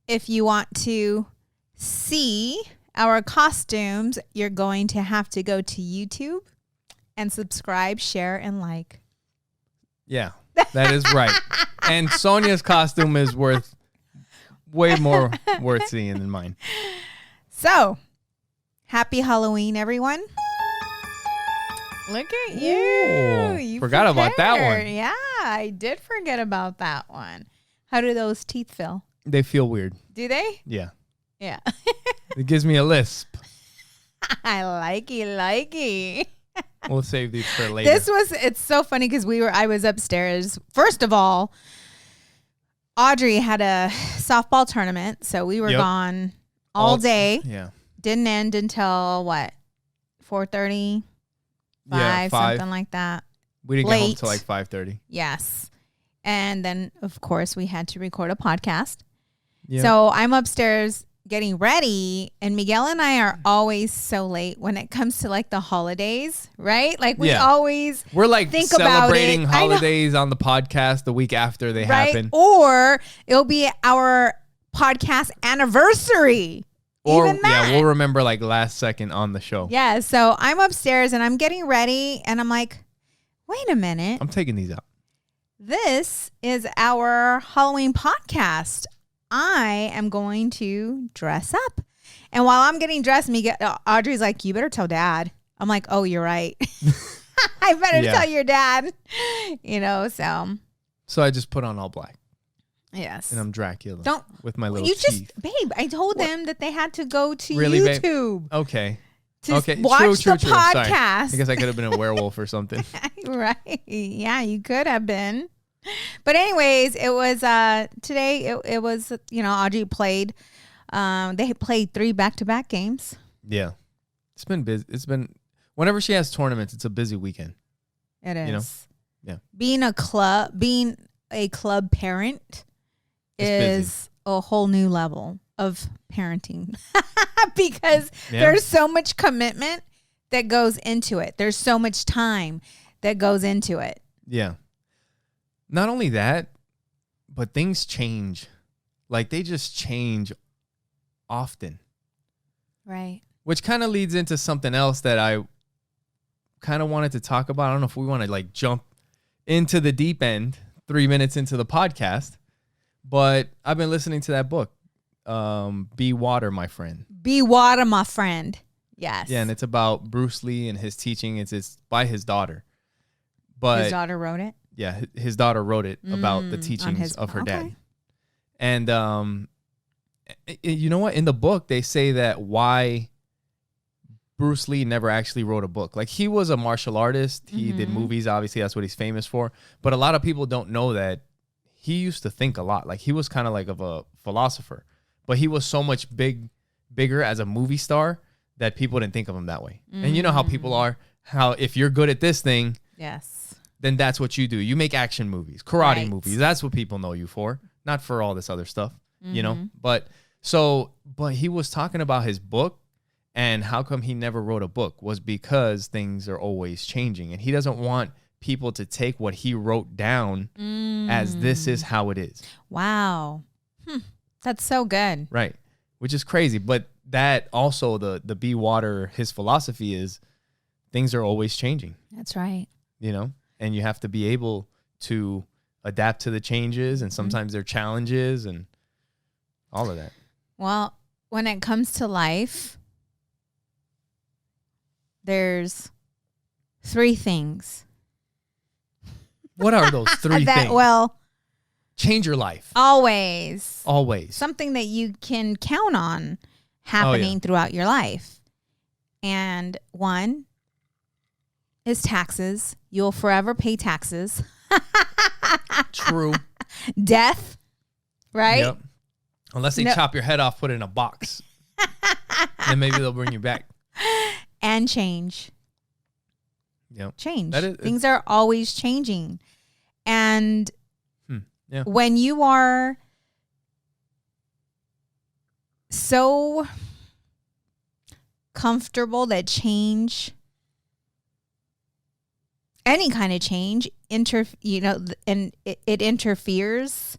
if you want to see our costumes, you're going to have to go to YouTube and subscribe, share, and like. Yeah, that is right. And Sonja's costume is way more worth seeing than mine. So, happy Halloween, everyone. Look at you. Ooh, You forgot about that one. Yeah, I did forget about that one. How do those teeth feel? They feel weird. Do they? Yeah. Yeah. It gives me a lisp. I likey. We'll save these for later. It's so funny because I was upstairs. First of all, Audrey had a softball tournament, so we were gone all day. Yeah. Didn't end until what? 4:30, 5, something like that. We didn't get home till like 5:30. Yes. And then, of course, we had to record a podcast. Yep. So I'm upstairs getting ready, and Miguel and I are always so late when it comes to like the holidays, right? Like we're like think celebrating about it. holidays on the podcast the week after they happen. Or it'll be our podcast anniversary. Or even that. we'll remember like last second on the show. Yeah, so I'm upstairs and I'm getting ready and I'm like, wait a minute. I'm taking these out. This is our Halloween podcast. I am going to dress up. And while I'm getting dressed, Audrey's like, you better tell Dad. I'm like, oh, you're right. I better tell your dad. So I just put on all black. Yes. And I'm Dracula. With my little teeth. Babe, I told them that they had to go to really, YouTube. Babe? Okay. To watch the podcast. Sorry. I guess I could have been a werewolf or something. Right. Yeah, you could have been. But anyways, it was today it was, Audrey played. They played 3 back-to-back games. Yeah. It's been busy. Whenever she has tournaments, it's a busy weekend. It is. Yeah. Being a club parent is a whole new level of parenting because there's so much commitment that goes into it. There's so much time that goes into it. Yeah. Not only that, but things change. Like they just change often. Right. Which kind of leads into something else that I kind of wanted to talk about. I don't know if we want to like jump into the deep end 3 minutes into the podcast, but I've been listening to that book, Be Water, My Friend. Be Water, My Friend. Yes. Yeah, and it's about Bruce Lee and his teaching. It's by his daughter. But his daughter wrote it? Yeah, his daughter wrote it about the teachings of her dad. And you know what? In the book, they say that why Bruce Lee never actually wrote a book. Like he was a martial artist. He did movies. Obviously, that's what he's famous for. But a lot of people don't know that he used to think a lot. Like he was kind of like of a philosopher. But he was so much bigger as a movie star that people didn't think of him that way. And you know how people are. How if you're good at this thing, then that's what you do. You make action movies, karate movies. That's what people know you for, not for all this other stuff, you know? But he was talking about his book and how come he never wrote a book was because things are always changing. And he doesn't want people to take what he wrote down as this is how it is. Wow. That's so good. Right. Which is crazy. But that also, the Be Water, his philosophy is things are always changing. That's right. You know? And you have to be able to adapt to the changes, and sometimes there are challenges and all of that. Well, when it comes to life, there's 3 things. What are those 3 things? Well, change your life. Always. Something that you can count on happening throughout your life. And one is taxes. You'll forever pay taxes. True. Death, right? Yep. Unless they chop your head off, put it in a box. Then maybe they'll bring you back. And change. Yep. Change. Things are always changing. And when you are so comfortable that change, any kind of change, and it interferes.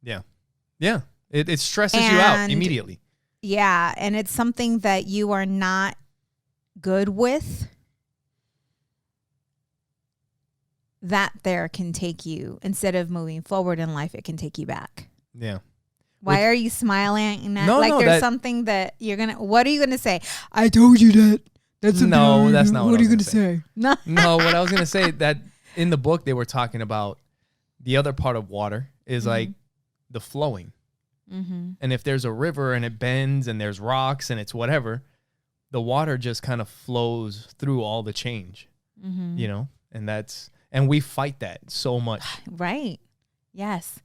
Yeah. It stresses you out immediately. Yeah, and it's something that you are not good with. That there can take you, instead of moving forward in life, it can take you back. Yeah. Why are you smiling? No, there's something that you're going to, what are you going to say? I told you that. That's not what are you going to say? No, what I was going to say, that in the book, they were talking about the other part of water is like the flowing. Mm-hmm. And if there's a river and it bends and there's rocks and it's whatever, the water just kind of flows through all the change, you know, and we fight that so much. Right. Yes.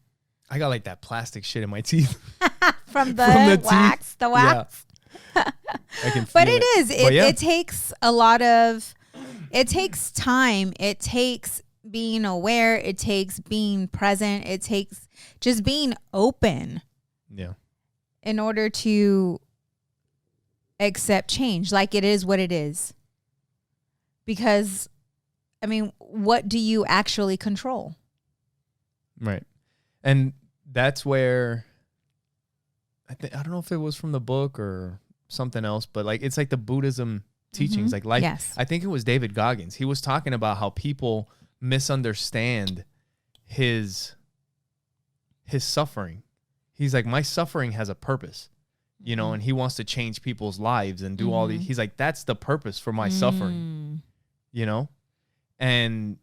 I got like that plastic shit in my teeth. from the wax, teeth. The wax. Yeah. I can feel but it is. It takes a lot of, it takes time. It takes being aware. It takes being present. It takes just being open. Yeah. In order to accept change, like it is what it is. Because, I mean, what do you actually control? Right. And that's where I don't know if it was from the book or something else, but like it's like the Buddhism teachings, like life. Yes. I think it was David Goggins. He was talking about how people misunderstand his suffering. He's like, my suffering has a purpose, you know, and he wants to change people's lives and do all these. He's like, that's the purpose for my suffering, you know? And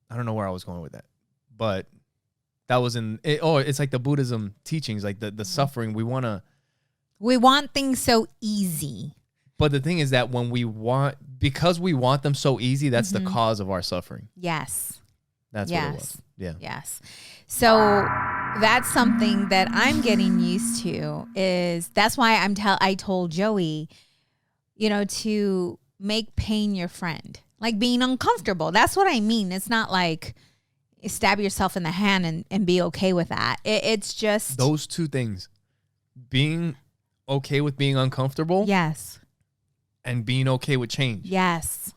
I don't know where I was going with that, but that was it's like the Buddhism teachings, like the suffering. We want things so easy. But the thing is that because we want them so easy, that's the cause of our suffering. Yes. That's what it was. Yeah. Yes. So that's something that I'm getting used to that's why I told Joey, you know, to make pain your friend, like being uncomfortable. That's what I mean. It's not like stab yourself in the hand and be okay with that. It's just those two things, being okay with being uncomfortable. Yes. And being okay with change. Yes.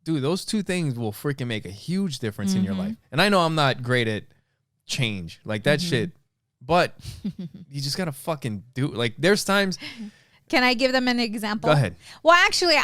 Dude, those two things will freaking make a huge difference in your life. And I know I'm not great at change, like that shit, but you just gotta fucking do it. Like there's times. Can I give them an example? Go ahead. Well, actually,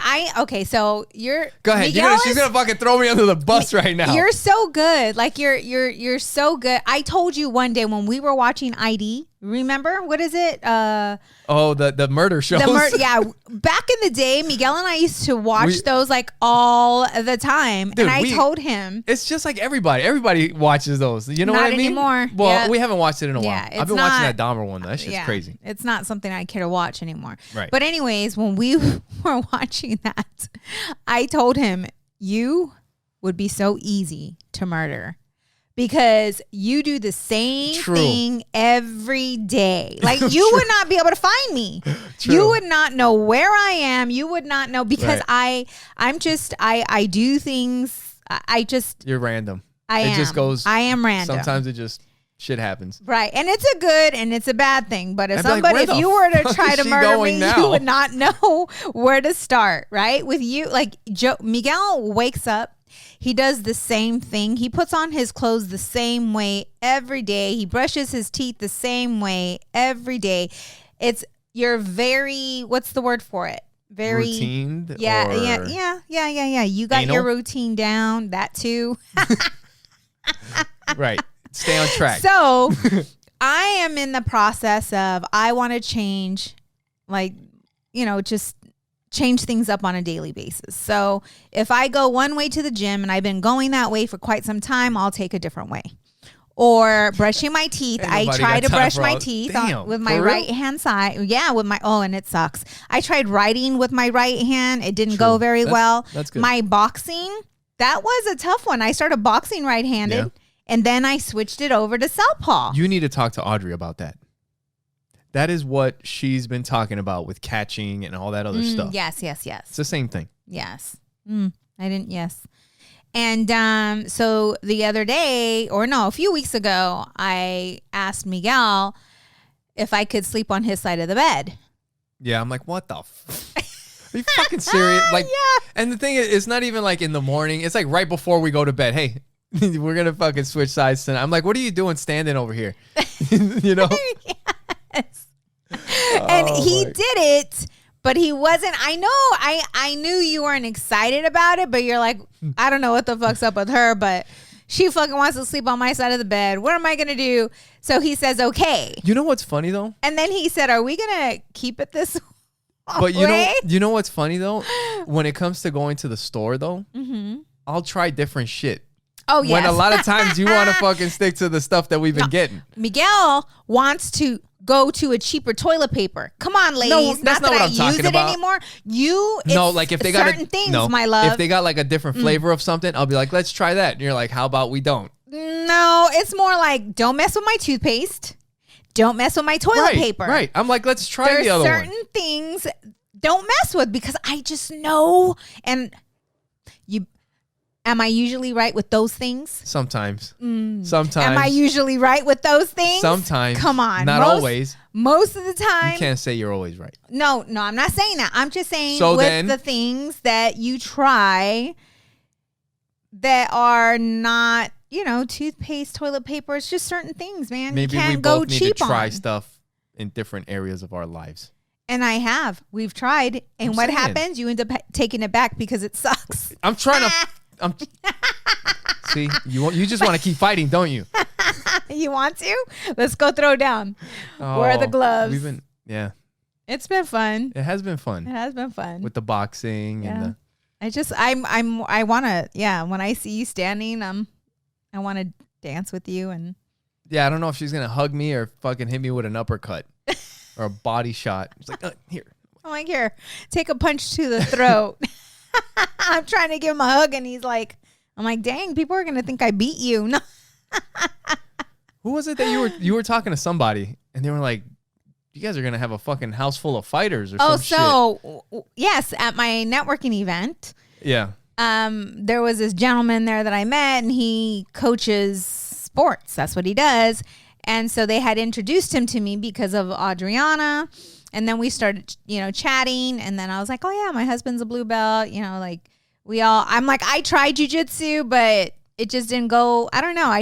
so you're. Go ahead. She's gonna fucking throw me under the bus right now. You're so good. Like you're so good. I told you one day when we were watching ID. Remember what is it? The murder shows. Yeah, back in the day, Miguel and I used to watch those like all the time. Dude, and I told him it's just like everybody watches those. You know what I mean? Not anymore. Well, we haven't watched it in a while. I've been watching that Dahmer one. That shit's crazy. It's not something I care to watch anymore. Right. But anyways, when we were watching that, I told him you would be so easy to murder. Because you do the same thing every day. Like you would not be able to find me. True. You would not know where I am. You would not know because I do things. You're random. It just goes. I am random. Sometimes it just shit happens. Right. And it's a good and it's a bad thing. But if you were to try to murder me, you would not know where to start. Right. With you, like Miguel wakes up. He does the same thing. He puts on his clothes the same way every day. He brushes his teeth the same way every day. You're very, what's the word for it? Very routine. Yeah. You got your routine down. That too. Right. Stay on track. So I am in the process of, I want to change, like, you know, just change things up on a daily basis. So if I go one way to the gym and I've been going that way for quite some time, I'll take a different way. Or brushing my teeth. I try to brush my teeth with my right hand side. Yeah, and it sucks. I tried writing with my right hand. It didn't go very well. That's good. My boxing, that was a tough one. I started boxing right-handed and then I switched it over to southpaw. You need to talk to Audrey about that. That is what she's been talking about with catching and all that other stuff. Yes. It's the same thing. Yes. Yes. And so the other day, a few weeks ago, I asked Miguel if I could sleep on his side of the bed. Yeah, I'm like, what the Are you fucking serious? Like, and the thing is, it's not even like in the morning. It's like right before we go to bed. Hey, We're going to fucking switch sides tonight. I'm like, what are you doing standing over here? You know? Yes. And he did it, but he wasn't. I knew you weren't excited about it, but you're like, I don't know what the fuck's up with her, but she fucking wants to sleep on my side of the bed. What am I going to do? So he says, okay. You know what's funny, though? And then he said, are we going to keep it this But you know what's funny, though? When it comes to going to the store, though, I'll try different shit. Oh, yeah. When a lot of times you want to fucking stick to the stuff that we've been getting. Miguel wants to go to a cheaper toilet paper. Come on, ladies. No, that's not what I'm talking about. Anymore. Like if they got certain things, my love. If they got like a different flavor of something, I'll be like, let's try that. And you're like, how about we don't? No, it's more like, don't mess with my toothpaste. Don't mess with my toilet paper. Right. I'm like, let's try the other one. There's certain things don't mess with because I just know. And am I usually right with those things? Sometimes. Sometimes. Am I usually right with those things? Sometimes. Come on. Not always. Most of the time. You can't say you're always right. No, I'm not saying that. I'm just saying the things that you try that are not, toothpaste, toilet paper. It's just certain things, man. Maybe you can't we go both need cheap to try on. stuff in different areas of our lives. And I have. We've tried. And what happens? You end up taking it back because it sucks. I'm trying to... See, you just want to keep fighting, don't you? You want to? Let's go throw down. Where are the gloves? Yeah. It's been fun. It has been fun. It has been fun. With the boxing and the... I want to, when I see you standing, I want to dance with you and... Yeah, I don't know if she's going to hug me or fucking hit me with an uppercut or a body shot. It's like, here. I'm like, here, take a punch to the throat. I'm trying to give him a hug and he's like, I'm like, dang, people are going to think I beat you. No. Who was it that you were talking to somebody and they were like, you guys are going to have a fucking house full of fighters or some shit. Oh, so yes, at my networking event. Yeah. There was this gentleman there that I met and he coaches sports. That's what he does. And so they had introduced him to me because of Adriana. And then we started, chatting. And then I was like, oh, yeah, my husband's a blue belt. I'm like, I tried jujitsu, but it just didn't go. I don't know.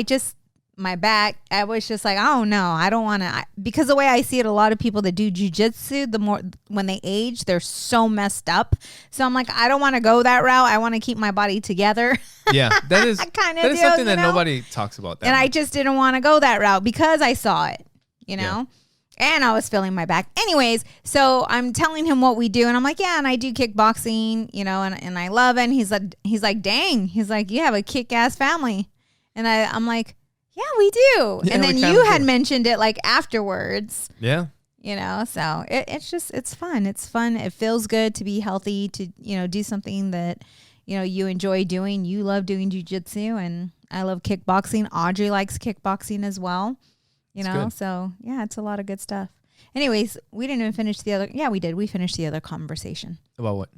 My back, I was just like, oh, no, I don't want to. Because the way I see it, a lot of people that do jujitsu, the more when they age, they're so messed up. So I'm like, I don't want to go that route. I want to keep my body together. Yeah, that is something that nobody talks about. And I just didn't want to go that route because I saw it, Yeah. And I was feeling my back. Anyways, so I'm telling him what we do. And I'm like, yeah, and I do kickboxing, and I love it. And he's like, dang. He's like, you have a kick-ass family. And I'm like, yeah, we do. Yeah, and then you had mentioned it like afterwards. Yeah. So it's fun. It's fun. It feels good to be healthy, to, do something that, you enjoy doing. You love doing jujitsu and I love kickboxing. Audrey likes kickboxing as well. So yeah, it's a lot of good stuff. Anyways, we didn't even finish the other. Yeah, we did. We finished the other conversation. About what?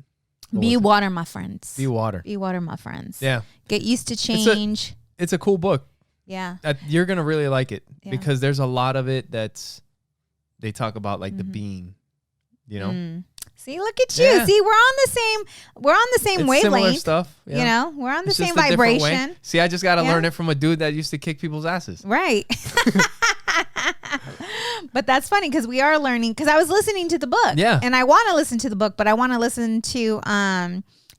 Be water, my friends. Be water. Be water, my friends. Yeah. Get used to change. It's a cool book. Yeah. You're going to really like it because there's a lot of it they talk about like the being, See, look at you. Yeah. See, we're on the same wavelength. Similar stuff. Yeah. We're on the same vibration. See, I just got to learn it from a dude that used to kick people's asses. Right. But that's funny because we are learning, because I was listening to the book. Yeah. And I want to listen to the book, but I want to listen to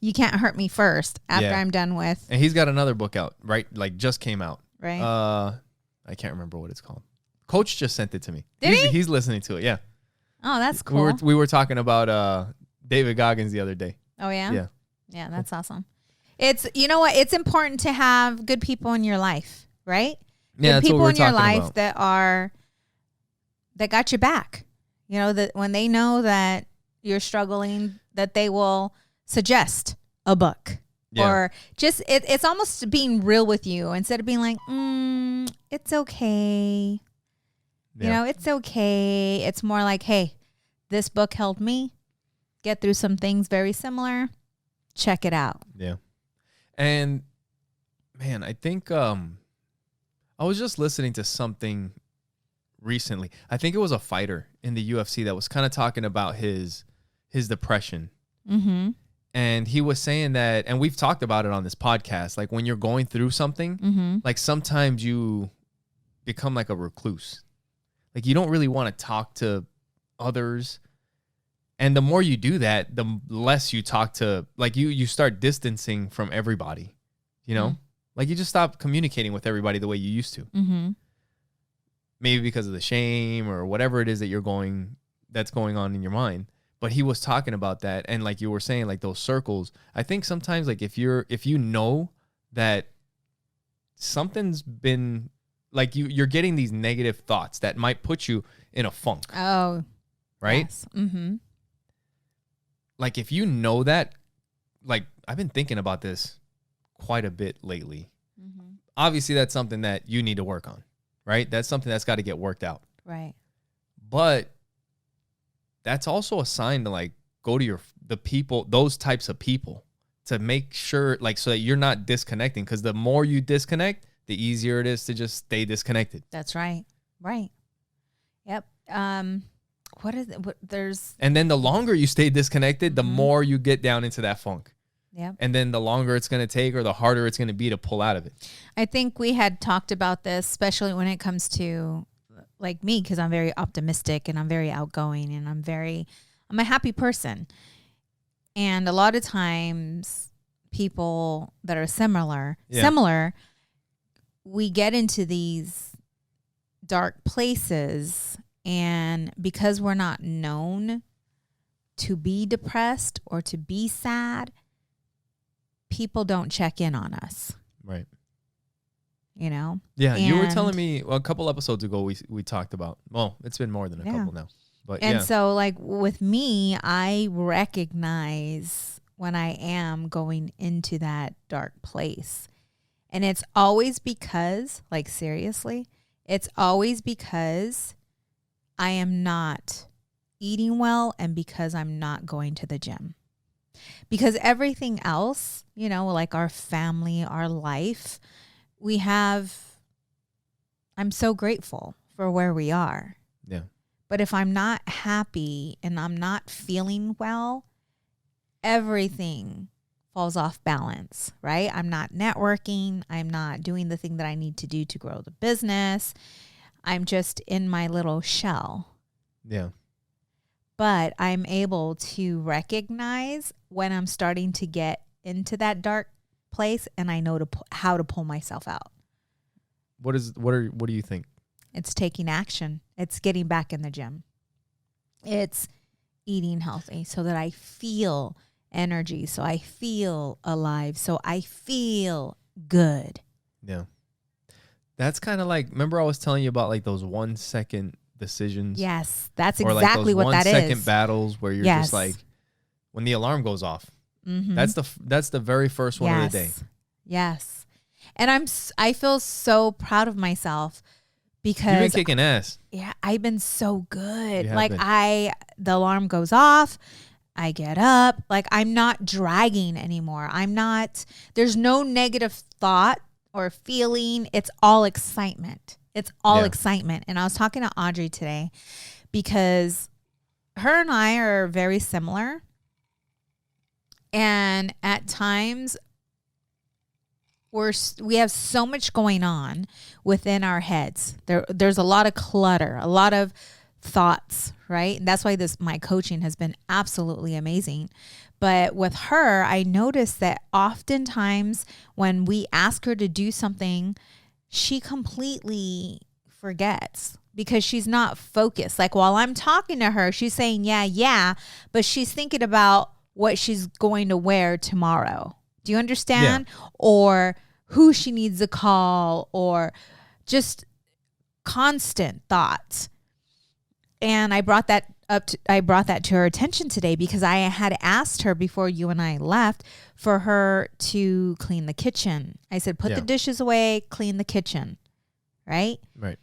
You Can't Hurt Me First after I'm done with. And he's got another book out, right? Like just came out. Right. I can't remember what it's called. Coach just sent it to me. Did he? He's listening to it. Yeah. Oh, that's cool. We were talking about David Goggins the other day. Oh yeah. Yeah. Yeah, that's awesome. It's, you know what? It's important to have good people in your life, right? Yeah, good that's people what we're in your talking life about. that got your back. That when they know that you're struggling, that they will suggest a book. Yeah. Or just it's almost being real with you instead of being like, it's okay. Yeah. It's okay. It's more like, hey, this book helped me get through some things very similar. Check it out. Yeah. And man, I think I was just listening to something recently. I think it was a fighter in the UFC that was kind of talking about his depression. Mm-hmm. And he was saying that, and we've talked about it on this podcast, like when you're going through something, like sometimes you become like a recluse. Like you don't really want to talk to others. And the more you do that, the less you talk to, like you start distancing from everybody, you know? Like you just stop communicating with everybody the way you used to. Maybe because of the shame or whatever it is that that's going on in your mind. But he was talking about that, and like you were saying, like those circles. I think sometimes, like if you know that something's been like you're getting these negative thoughts that might put you in a funk. Oh, right. Yes. Like if you know that, like I've been thinking about this quite a bit lately. Obviously, that's something that you need to work on, right? That's something that's got to get worked out, right? But that's also a sign to like go to the people, those types of people, to make sure, like, so that you're not disconnecting. Because the more you disconnect, the easier it is to just stay disconnected. That's right. Right. Yep. What is it? And then the longer you stay disconnected, the more you get down into that funk. Yeah. And then the longer it's going to take, or the harder it's going to be to pull out of it. I think we had talked about this, especially when it comes to like me, because I'm very optimistic and I'm very outgoing and I'm a happy person. And a lot of times people that are similar, we get into these dark places, and because we're not known to be depressed or to be sad, people don't check in on us. Right. You know? Yeah, you were telling me a couple episodes ago we talked about, well, it's been more than a couple now. But so like with me, I recognize when I am going into that dark place. And it's always because, like seriously, it's always because I am not eating well and because I'm not going to the gym. Because everything else, you know, like our family, our life, I'm so grateful for where we are. Yeah. But if I'm not happy and I'm not feeling well, everything falls off balance, right? I'm not networking. I'm not doing the thing that I need to do to grow the business. I'm just in my little shell. Yeah. But I'm able to recognize when I'm starting to get into that dark place, and I know how to pull myself out. What do you think? It's taking action. It's getting back in the gym. It's eating healthy so that I feel energy, so I feel alive, so I feel good. Yeah. That's kind of like, remember I was telling you about like those 1 second decisions? Yes, that's exactly what that is. 1 second battles where you're just like, when the alarm goes off, that's the very first one of the day. Yes. And I feel so proud of myself because you've been kicking ass. Yeah, I've been so good. Like the alarm goes off, I get up, like I'm not dragging anymore. There's no negative thought or feeling. It's all excitement. It's all excitement. And I was talking to Audrey today because her and I are very similar. And at times we have so much going on within our heads. There's a lot of clutter, a lot of thoughts, right? And that's why my coaching has been absolutely amazing. But with her, I noticed that oftentimes when we ask her to do something, she completely forgets because she's not focused. Like while I'm talking to her, she's saying, yeah, but she's thinking about what she's going to wear tomorrow. Do you understand? Yeah. Or who she needs to call, or just constant thoughts. And I brought that to her attention today because I had asked her before you and I left for her to clean the kitchen. I said, put the dishes away, clean the kitchen. Right? Right.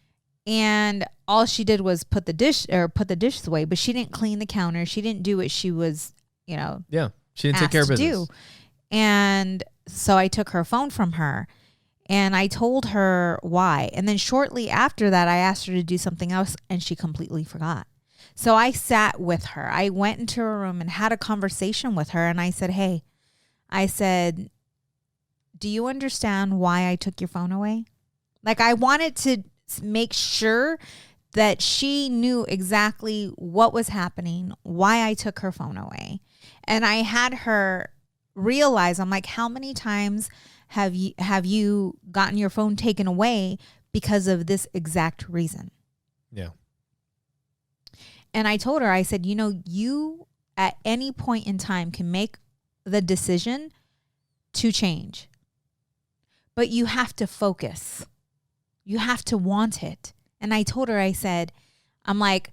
And all she did was put the dishes away, but she didn't clean the counter. She didn't do what she was, she didn't take care of business. And so I took her phone from her and I told her why. And then shortly after that, I asked her to do something else and she completely forgot. So I sat with her. I went into her room and had a conversation with her. And I said, hey, I said, do you understand why I took your phone away? Like, I wanted to make sure that she knew exactly what was happening, why I took her phone away. And I had her realize, I'm like, how many times have you gotten your phone taken away because of this exact reason? Yeah. And I told her, I said, you at any point in time can make the decision to change, but you have to focus. You have to want it. And I told her, I said, I'm like,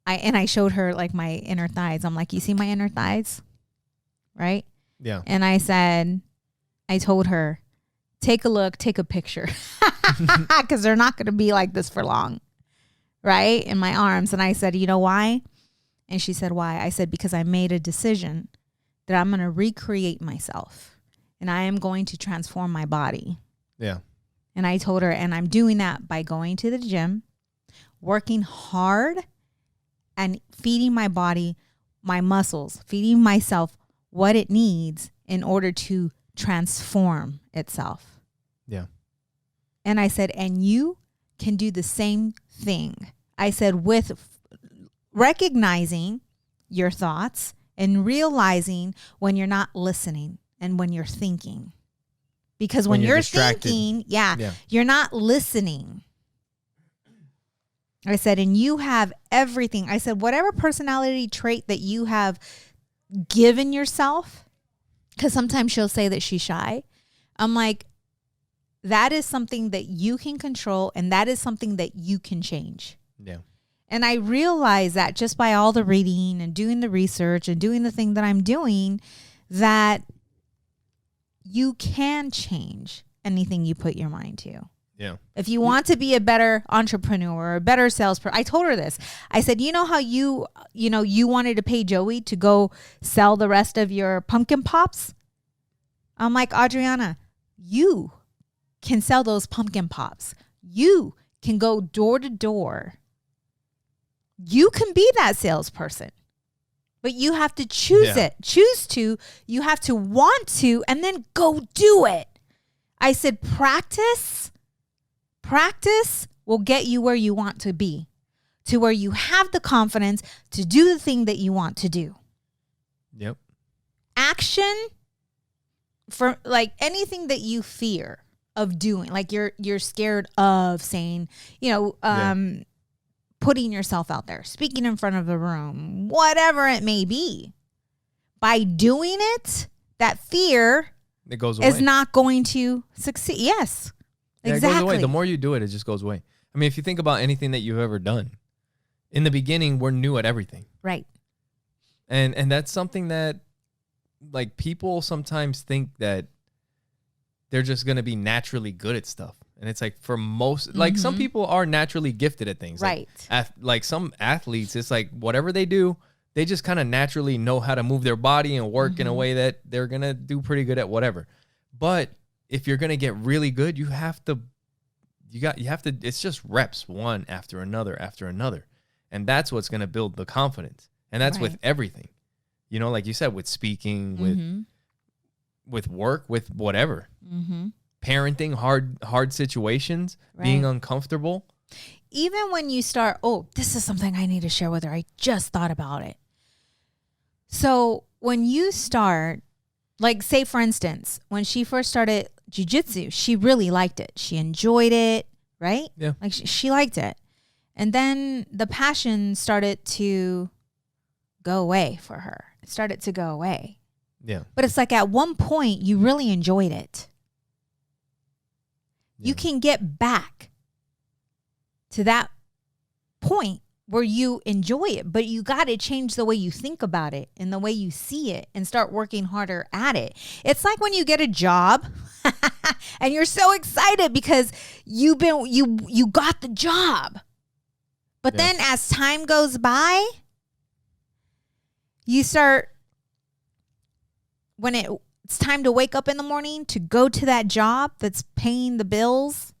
I showed her like my inner thighs. I'm like, you see my inner thighs? Right? Yeah. And I told her, take a look, take a picture. Because they're not going to be like this for long. Right? In my arms. And I said, you know why? And she said, why? I said, because I made a decision that I'm going to recreate myself. And I am going to transform my body. Yeah. And I told her, and I'm doing that by going to the gym, working hard, and feeding my body, my muscles, feeding myself what it needs in order to transform itself. Yeah. And I said, and you can do the same thing. I said, with recognizing your thoughts and realizing when you're not listening and when you're thinking. Because when you're thinking, you're not listening. I said, and you have everything. I said, whatever personality trait that you have given yourself, because sometimes she'll say that she's shy. I'm like, that is something that you can control, and that is something that you can change. Yeah. And I realized that just by all the reading and doing the research and doing the thing that I'm doing, that you can change anything you put your mind to. Yeah. If you want to be a better entrepreneur or a better salesperson, I told her this. I said, you know how you wanted to pay Joey to go sell the rest of your pumpkin pops? I'm like, Adriana, you can sell those pumpkin pops. You can go door to door. You can be that salesperson. But you have to choose it. You have to want to, and then go do it. I said, practice will get you where you want to be, to where you have the confidence to do the thing that you want to do. Yep. Action, for like anything that you fear of doing, like you're scared of saying, putting yourself out there, speaking in front of a room, whatever it may be. By doing it, that fear is not going to succeed. Yes, exactly. It goes away. The more you do it, it just goes away. I mean, if you think about anything that you've ever done, in the beginning, we're new at everything. Right. And that's something that, like, people sometimes think that they're just going to be naturally good at stuff. And it's like, for most, like, some people are naturally gifted at things. Right. Like some athletes, it's like whatever they do, they just kind of naturally know how to move their body and work in a way that they're going to do pretty good at whatever. But if you're going to get really good, you have to, it's just reps, one after another. And that's what's going to build the confidence. And that's with everything, like you said, with speaking, with work, with whatever, parenting, hard situations, being uncomfortable. Even when you start, this is something I need to share with her. I just thought about it. So when you start, like, say, for instance, when she first started jiu-jitsu, she really liked it. She enjoyed it, right? Yeah. Like, she liked it. And then the passion started to go away for her. It started to go away. Yeah. But it's like at one point, you really enjoyed it. Yeah. You can get back to that point where you enjoy it, but you got to change the way you think about it and the way you see it and start working harder at it. It's like when you get a job and you're so excited because you got the job. But then as time goes by, you start, when it's time to wake up in the morning to go to that job that's paying the bills,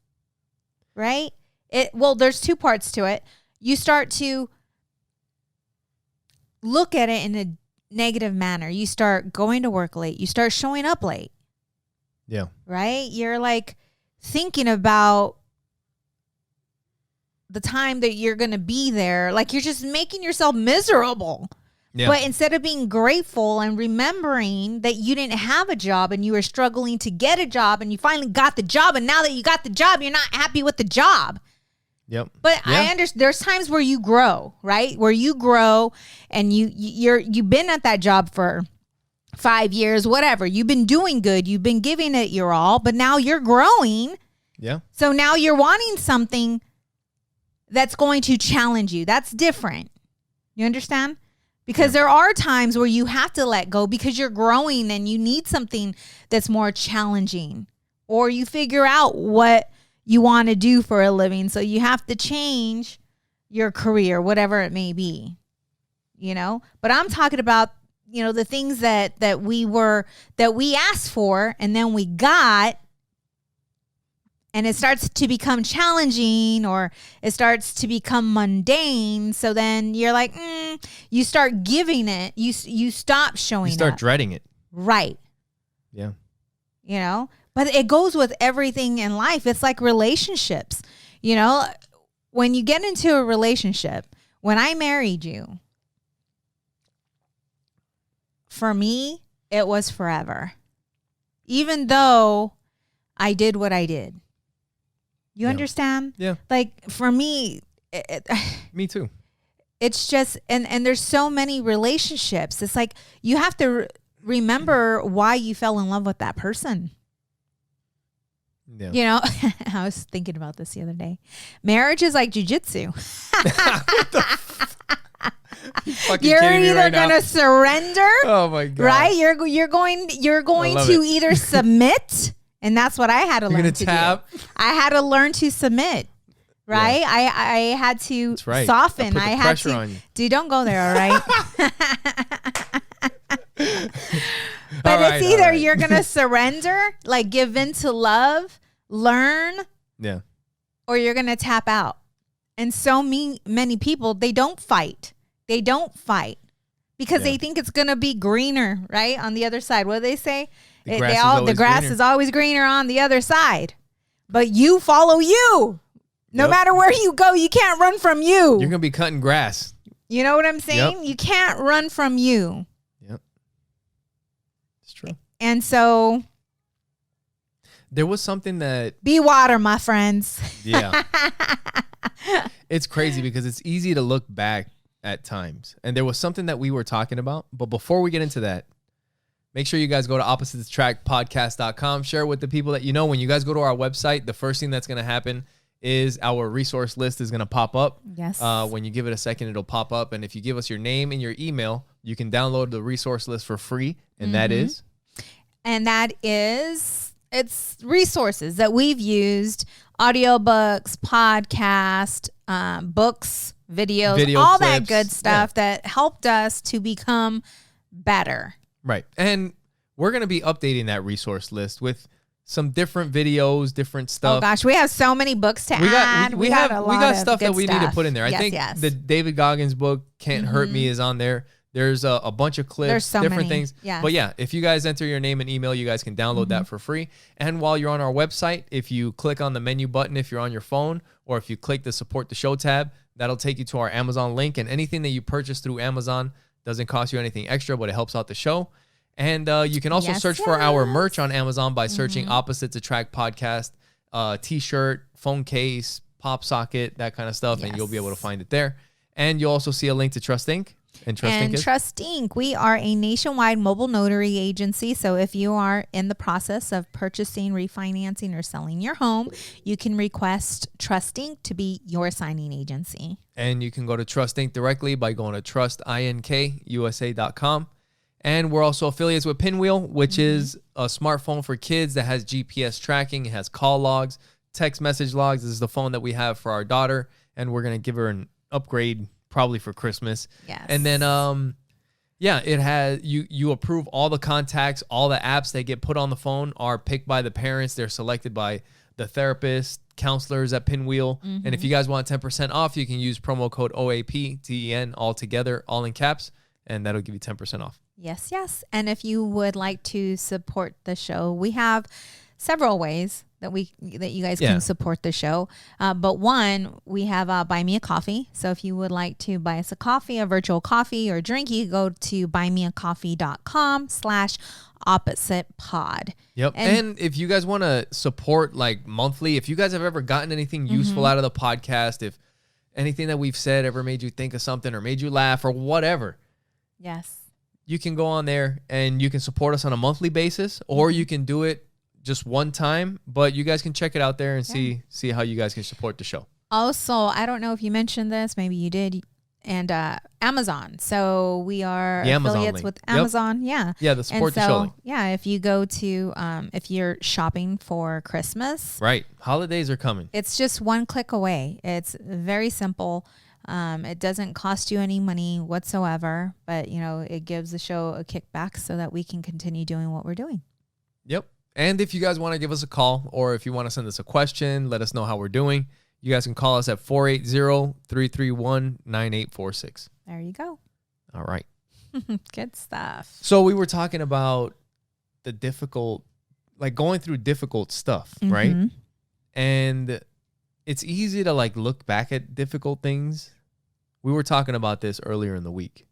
right? There's two parts to it. You start to look at it in a negative manner. You start going to work late. You start showing up late. Yeah. Right? You're like thinking about the time that you're going to be there. Like you're just making yourself miserable. Yeah. But instead of being grateful and remembering that you didn't have a job and you were struggling to get a job and you finally got the job, and now that you got the job, you're not happy with the job. Yep. But yeah. I understand there's times where you grow, right? Where you grow and you've been at that job for 5 years, whatever. You've been doing good. You've been giving it your all, but now you're growing. Yeah. So now you're wanting something that's going to challenge you. That's different. You understand? Because there are times where you have to let go because you're growing and you need something that's more challenging, or you figure out what you want to do for a living. So you have to change your career, whatever it may be, but I'm talking about, the things that we asked for and then we got, and it starts to become challenging or it starts to become mundane. So then you're like, you start giving it. You stop showing up. You start dreading it. Right. Yeah. But it goes with everything in life. It's like relationships. When you get into a relationship, when I married you, for me, it was forever. Even though I did what I did. You understand? Yeah. Like for me, me too. It's just, and there's so many relationships. It's like you have to remember why you fell in love with that person. Yeah. I was thinking about this the other day. Marriage is like jujitsu. You're either gonna surrender. Oh my God. Right? You're going to either submit. And that's what I had to learn to tap. Do. I had to learn to submit, right? Yeah. I had to soften. I had to. Dude, don't go there, all right? But it's either you're going to surrender, like give in to love, learn, or you're going to tap out. And so many people, they don't fight. They don't fight because they think it's going to be greener, right? On the other side. What do they say? The grass is always greener on the other side, but you follow you. No matter where you go, you can't run from you. You're gonna be cutting grass. You know what I'm saying? Yep. You can't run from you. Yep, it's true. And so, there was something that be water, my friends. Yeah, it's crazy because it's easy to look back at times, and there was something that we were talking about. But before we get into that, make sure you guys go to oppositestrackpodcast.com. Share it with the people that you know. When you guys go to our website, the first thing that's going to happen is our resource list is going to pop up. Yes. When you give it a second, it'll pop up. And if you give us your name and your email, you can download the resource list for free. And that is? And that is, it's resources that we've used, audiobooks, podcast, books, videos, all clips, that good stuff that helped us to become better. Right. And we're going to be updating that resource list with some different videos, different stuff. Oh gosh, we have so many books to add. We got stuff that we need to put in there. Yes, I think the David Goggins book, Can't Hurt Me, is on there. There's a bunch of clips, so different many things. Yes. But yeah, if you guys enter your name and email, you guys can download that for free. And while you're on our website, if you click on the menu button, if you're on your phone, or if you click the support the show tab, that'll take you to our Amazon link. And anything that you purchase through Amazon doesn't cost you anything extra, but it helps out the show. And you can also search for our merch on Amazon by searching Opposites Attract Podcast, t-shirt, phone case, pop socket, that kind of stuff. And you'll be able to find it there. And you'll also see a link to Trust Inc. And Trust Inc. We are a nationwide mobile notary agency. So if you are in the process of purchasing, refinancing, or selling your home, you can request Trust Inc. to be your signing agency. And you can go to Trust Inc. directly by going to trustinkusa.com. And we're also affiliates with Pinwheel, which is a smartphone for kids that has GPS tracking. It has call logs, text message logs. This is the phone that we have for our daughter, and we're going to give her an upgrade probably for Christmas. Yes. And then, it has, you approve all the contacts, all the apps that get put on the phone are picked by the parents. They're selected by the therapist, counselors at Pinwheel. And if you guys want 10% off, you can use promo code OAPTEN all together, all in caps. and that'll give you 10% off. Yes, yes. And if you would like to support the show, we have several ways that you guys can support the show. But one, we have Buy Me a Coffee. So if you would like to buy us a coffee, a virtual coffee or drink, you can go to buymeacoffee.com/oppositepod. Yep. And if you guys want to support like monthly, if you guys have ever gotten anything useful out of the podcast, if anything that we've said ever made you think of something or made you laugh or whatever. Yes. You can go on there and you can support us on a monthly basis, or you can do it just one time, but you guys can check it out there and see how you guys can support the show. Also, I don't know if you mentioned this, maybe you did, and Amazon. So we are affiliates with Amazon. Yeah, the support the show link. Yeah, if you go to, if you're shopping for Christmas. Right. Holidays are coming. It's just one click away. It's very simple. It doesn't cost you any money whatsoever, but it gives the show a kickback so that we can continue doing what we're doing. Yep. And if you guys want to give us a call, or if you want to send us a question, let us know how we're doing, you guys can call us at 480-331-9846. There you go. All right. Good stuff. So we were talking about the difficult, like going through difficult stuff, right? And it's easy to like look back at difficult things. We were talking about this earlier in the week,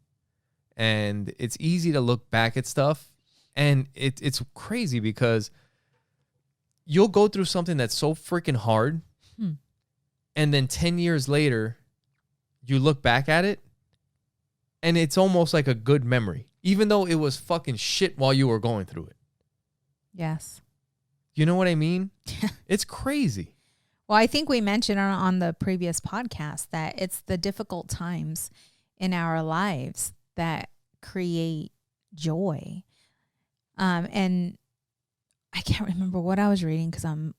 and it's easy to look back at stuff, and it's crazy because you'll go through something that's so freaking hard, and then 10 years later, you look back at it, and it's almost like a good memory, even though it was fucking shit while you were going through it. Yes. You know what I mean? It's crazy. Well, I think we mentioned on the previous podcast that it's the difficult times in our lives that create joy. And I can't remember what I was reading because I'm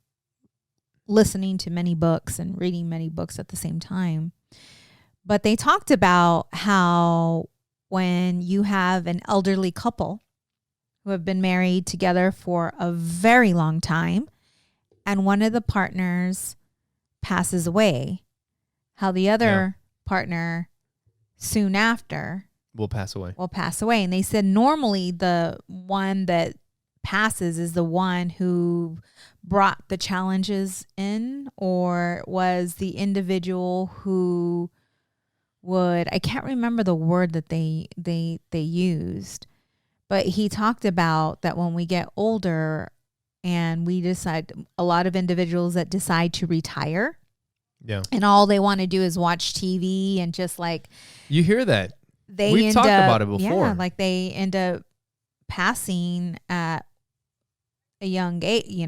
listening to many books and reading many books at the same time. But they talked about how when you have an elderly couple who have been married together for a very long time, and one of the partners passes away, how the other partner soon after will pass away. And they said normally the one that passes is the one who brought the challenges in, or was the individual who would, I can't remember the word that they used, but he talked about that when we get older, and we decide, a lot of individuals that decide to retire. Yeah. And all they want to do is watch TV and just like. You hear that. We've talked about it before. Yeah, like they end up passing at a young age,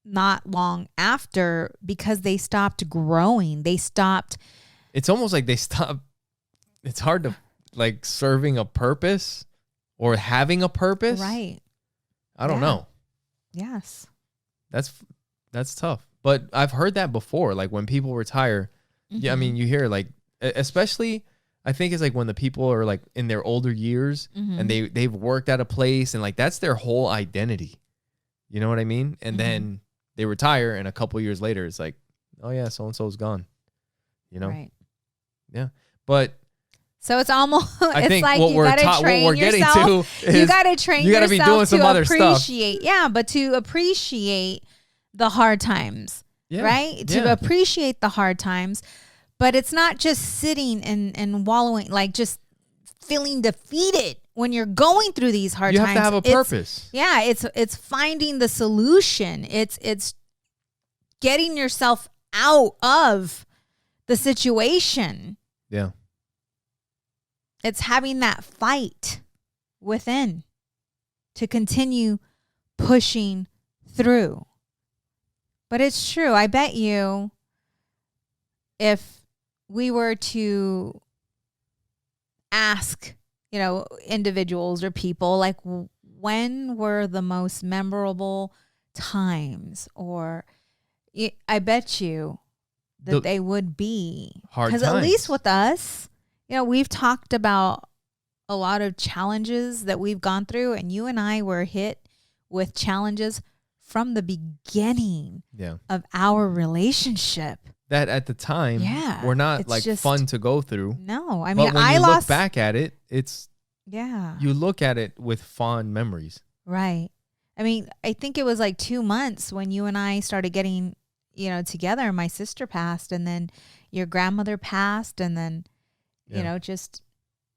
not long after, because they stopped growing. They stopped. It's almost like they stopped. It's hard to like serving a purpose or having a purpose. Right. I don't know. Yes. That's tough. But I've heard that before. Like when people retire, I mean, you hear like, especially I think it's like when the people are like in their older years and they've worked at a place and like that's their whole identity. You know what I mean? And then they retire and a couple years later it's like, oh yeah, so-and-so's gone. Right. Yeah. But so it's almost, I think like what you got to train yourself. You got to train yourself be doing some to other appreciate. Stuff. Yeah, but to appreciate the hard times, right? To appreciate the hard times. But it's not just sitting and wallowing, like just feeling defeated when you're going through these hard times. You have to have a purpose. It's finding the solution. It's getting yourself out of the situation. Yeah. It's having that fight within to continue pushing through. But it's true. I bet you if we were to ask, individuals or people, like when were the most memorable times, or I bet you that they would be hard times. Because at least with us, we've talked about a lot of challenges that we've gone through, and you and I were hit with challenges from the beginning of our relationship. that at the time were not like just fun to go through. No, I mean, but when you look back at it, it's you look at it with fond memories. Right. I mean, I think it was like 2 months when you and I started getting, together. My sister passed, and then your grandmother passed, and then, just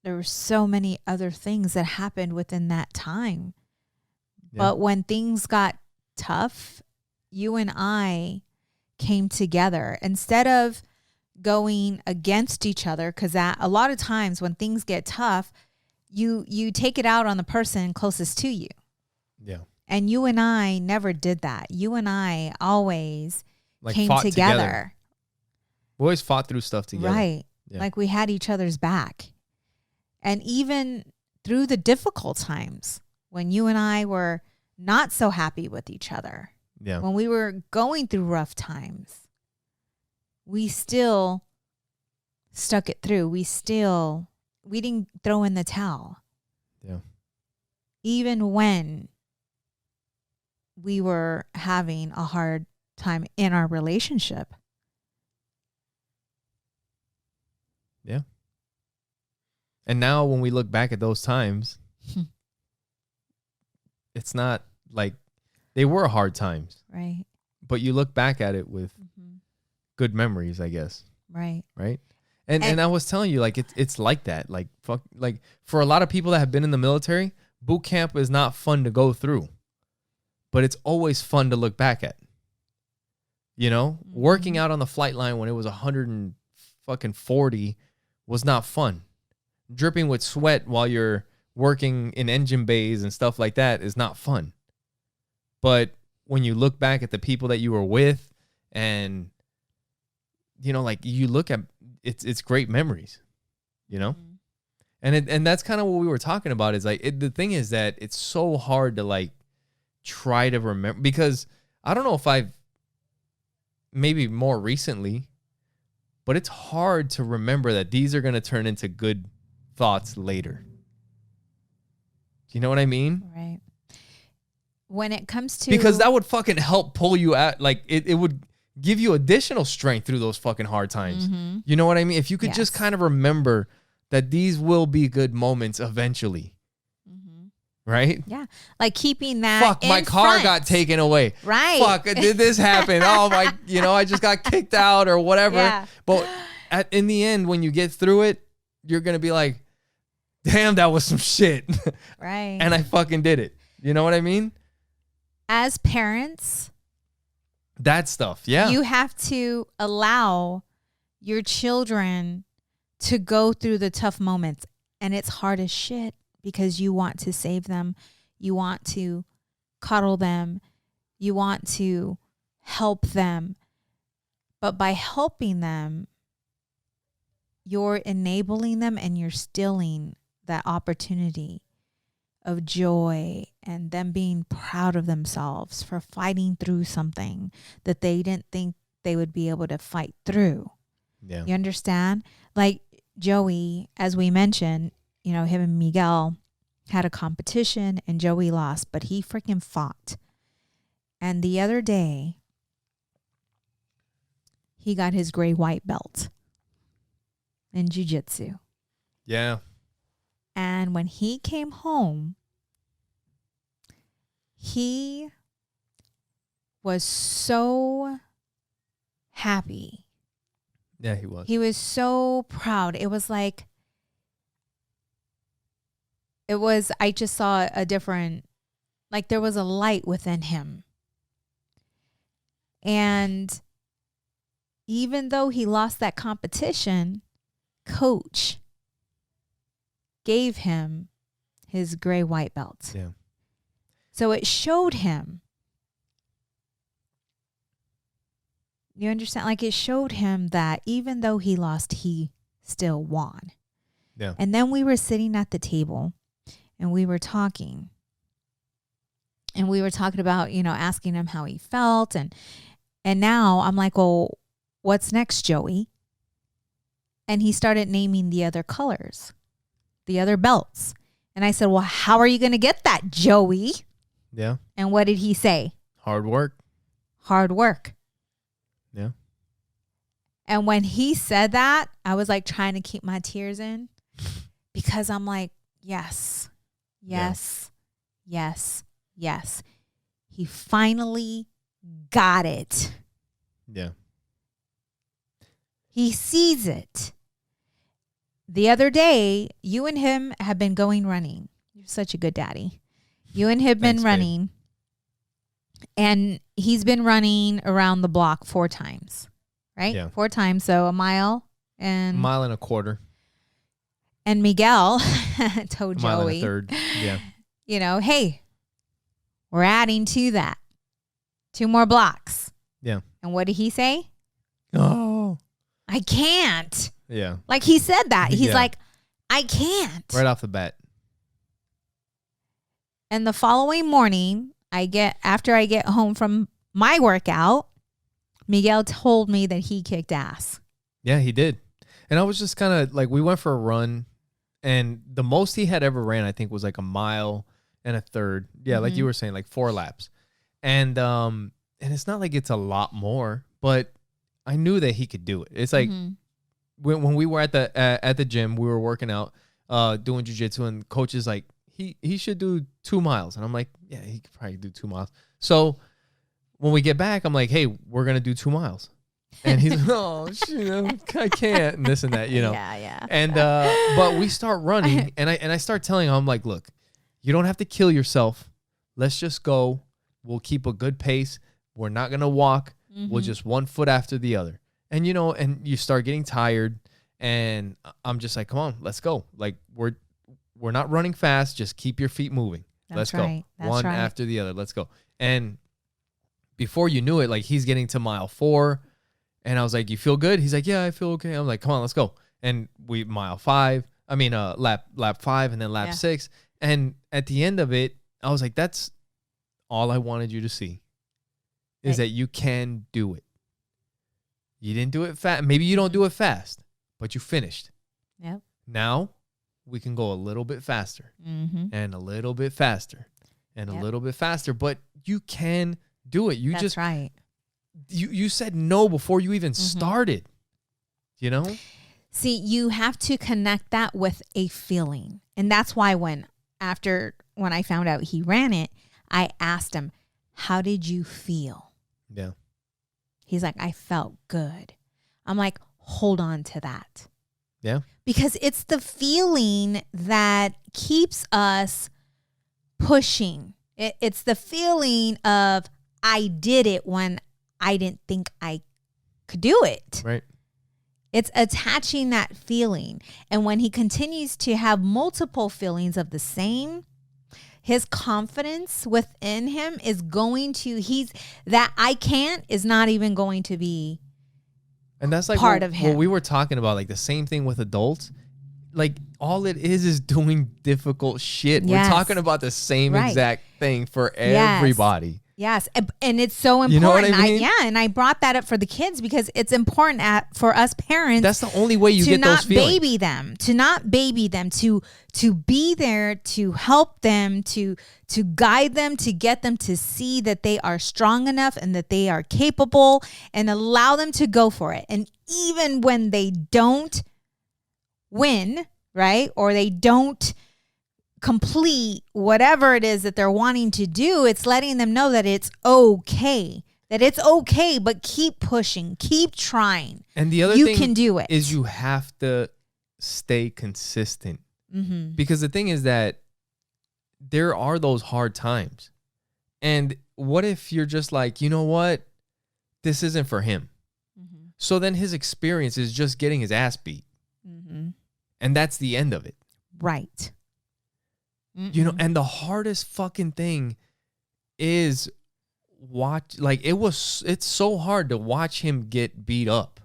there were so many other things that happened within that time. Yeah. But when things got tough, you and I came together instead of going against each other, because a lot of times when things get tough, you take it out on the person closest to you. Yeah. And you and I never did that. You and I always came together. We always fought through stuff together. Right. Yeah. Like we had each other's back. And even through the difficult times when you and I were not so happy with each other, when we were going through rough times, we still stuck it through. We didn't throw in the towel. Yeah. Even when we were having a hard time in our relationship. Yeah. And now when we look back at those times, it's not like they were hard times. Right. But you look back at it with good memories, I guess. Right. Right. And I was telling you, like, it's like that. Like, for a lot of people that have been in the military, boot camp is not fun to go through. But it's always fun to look back at. Working out on the flight line when it was 140 was not fun. Dripping with sweat while you're working in engine bays and stuff like that is not fun. But when you look back at the people that you were with and, like you look at it's great memories, And that's kind of what we were talking about is like, the thing is that it's so hard to like try to remember, because I don't know if I've maybe more recently, but it's hard to remember that these are going to turn into good thoughts later. Do you know what I mean? Right. When it comes to, because that would fucking help pull you out. Like it would give you additional strength through those fucking hard times. Mm-hmm. You know what I mean? If you could just kind of remember that these will be good moments eventually. Right? Yeah. Like keeping that. Fuck, my car got taken away. Right. Fuck, did this happen? Oh my, I just got kicked out or whatever. Yeah. But in the end, when you get through it, you're going to be like, damn, that was some shit. Right. And I fucking did it. You know what I mean? As parents. That stuff. Yeah. You have to allow your children to go through the tough moments. And it's hard as shit. Because you want to save them, you want to cuddle them, you want to help them. But by helping them, you're enabling them and you're stealing that opportunity of joy and them being proud of themselves for fighting through something that they didn't think they would be able to fight through. Yeah. You understand? Like Joey, as we mentioned, him and Miguel had a competition and Joey lost, but he freaking fought. And the other day, he got his gray-white belt in jiu-jitsu. Yeah. And when he came home, he was so happy. Yeah, he was. He was so proud. It was like, I just saw a different, like there was a light within him. And even though he lost that competition, coach gave him his gray-white belt. Yeah. So it showed him. You understand? Like it showed him that even though he lost, he still won. Yeah. And then we were sitting at the table. And we were talking. And we were talking about, asking him how he felt. And now I'm like, well, what's next, Joey? And he started naming the other colors, the other belts. And I said, well, how are you going to get that, Joey? Yeah. And what did he say? Hard work. Hard work. Yeah. And when he said that, I was like trying to keep my tears in because I'm like, yes. He finally got it. Yeah. He sees it. The other day, you and him have been going running. You're such a good daddy. You and him have been running. Babe. And he's been running around the block 4 times. Right? Yeah. 4 times. So a mile and... mile and a quarter. And Miguel told Joey... mile and a third. Yeah. You know, hey, we're adding to that. 2 more blocks. Yeah. And what did he say? Oh. I can't. Yeah. Like he said that. He's like, I can't. Right off the bat. And the following morning, after I get home from my workout, Miguel told me that he kicked ass. Yeah, he did. And I was just kind of like, we went for a run, and the most he had ever ran, I think, was like a mile and a third. Yeah, like you were saying, like 4 laps. And it's not like it's a lot more, but I knew that he could do it. It's like when we were at the gym, we were working out, doing jiu-jitsu, and coach is like, he should do 2 miles. And I'm like, yeah, he could probably do 2 miles. So when we get back, I'm like, hey, we're going to do 2 miles. And he's like, oh, shit, I can't, and this and that, you know. Yeah. And but we start running, and I start telling him, I'm like, look, you don't have to kill yourself. Let's just go. We'll keep a good pace. We're not going to walk. We'll just 1 foot after the other. And, you know, and you start getting tired, and I'm just like, come on, let's go. Like, we're not running fast. Just keep your feet moving. Let's go. One after the other. Let's go. And before you knew it, like, he's getting to mile 4, and I was like, you feel good? He's like, yeah, I feel okay. I'm like, come on, let's go. And we lap 5, and then lap 6. And at the end of it, I was like, that's all I wanted you to see, is that you can do it. You didn't do it fast. Maybe you don't do it fast, but you finished. Yep. Now we can go a little bit faster and a little bit faster and a little bit faster, but you can do it. That's right. You said no before you even started, you know? See, you have to connect that with a feeling. And that's why when I found out he ran it, I asked him, how did you feel? Yeah. He's like, I felt good. I'm like, hold on to that. Yeah. Because it's the feeling that keeps us pushing. It's the feeling of, I did it when I didn't think I could do it. Right. It's attaching that feeling. And when he continues to have multiple feelings of the same, his confidence within him is going to, that I can't is not even going to be and that's like part of him. What we were talking about, like the same thing with adults. Like all it is doing difficult shit. Yes. We're talking about the same exact thing for everybody. Yes. And it's so important. You know what I mean? And I brought that up for the kids because it's important for us parents. That's the only way you get those feelings. To not baby them, to be there, to help them, to guide them, to get them to see that they are strong enough and that they are capable, and allow them to go for it. And even when they don't win, right? Or they don't complete whatever it is that they're wanting to do, it's letting them know that it's okay. That it's okay, but keep pushing, keep trying. And the other thing you can do it. Is you have to stay consistent. Because the thing is that there are those hard times. And what if you're just like, you know what? This isn't for him. So then his experience is just getting his ass beat. And that's the end of it. Right. You know, and the hardest fucking thing is it's so hard to watch him get beat up.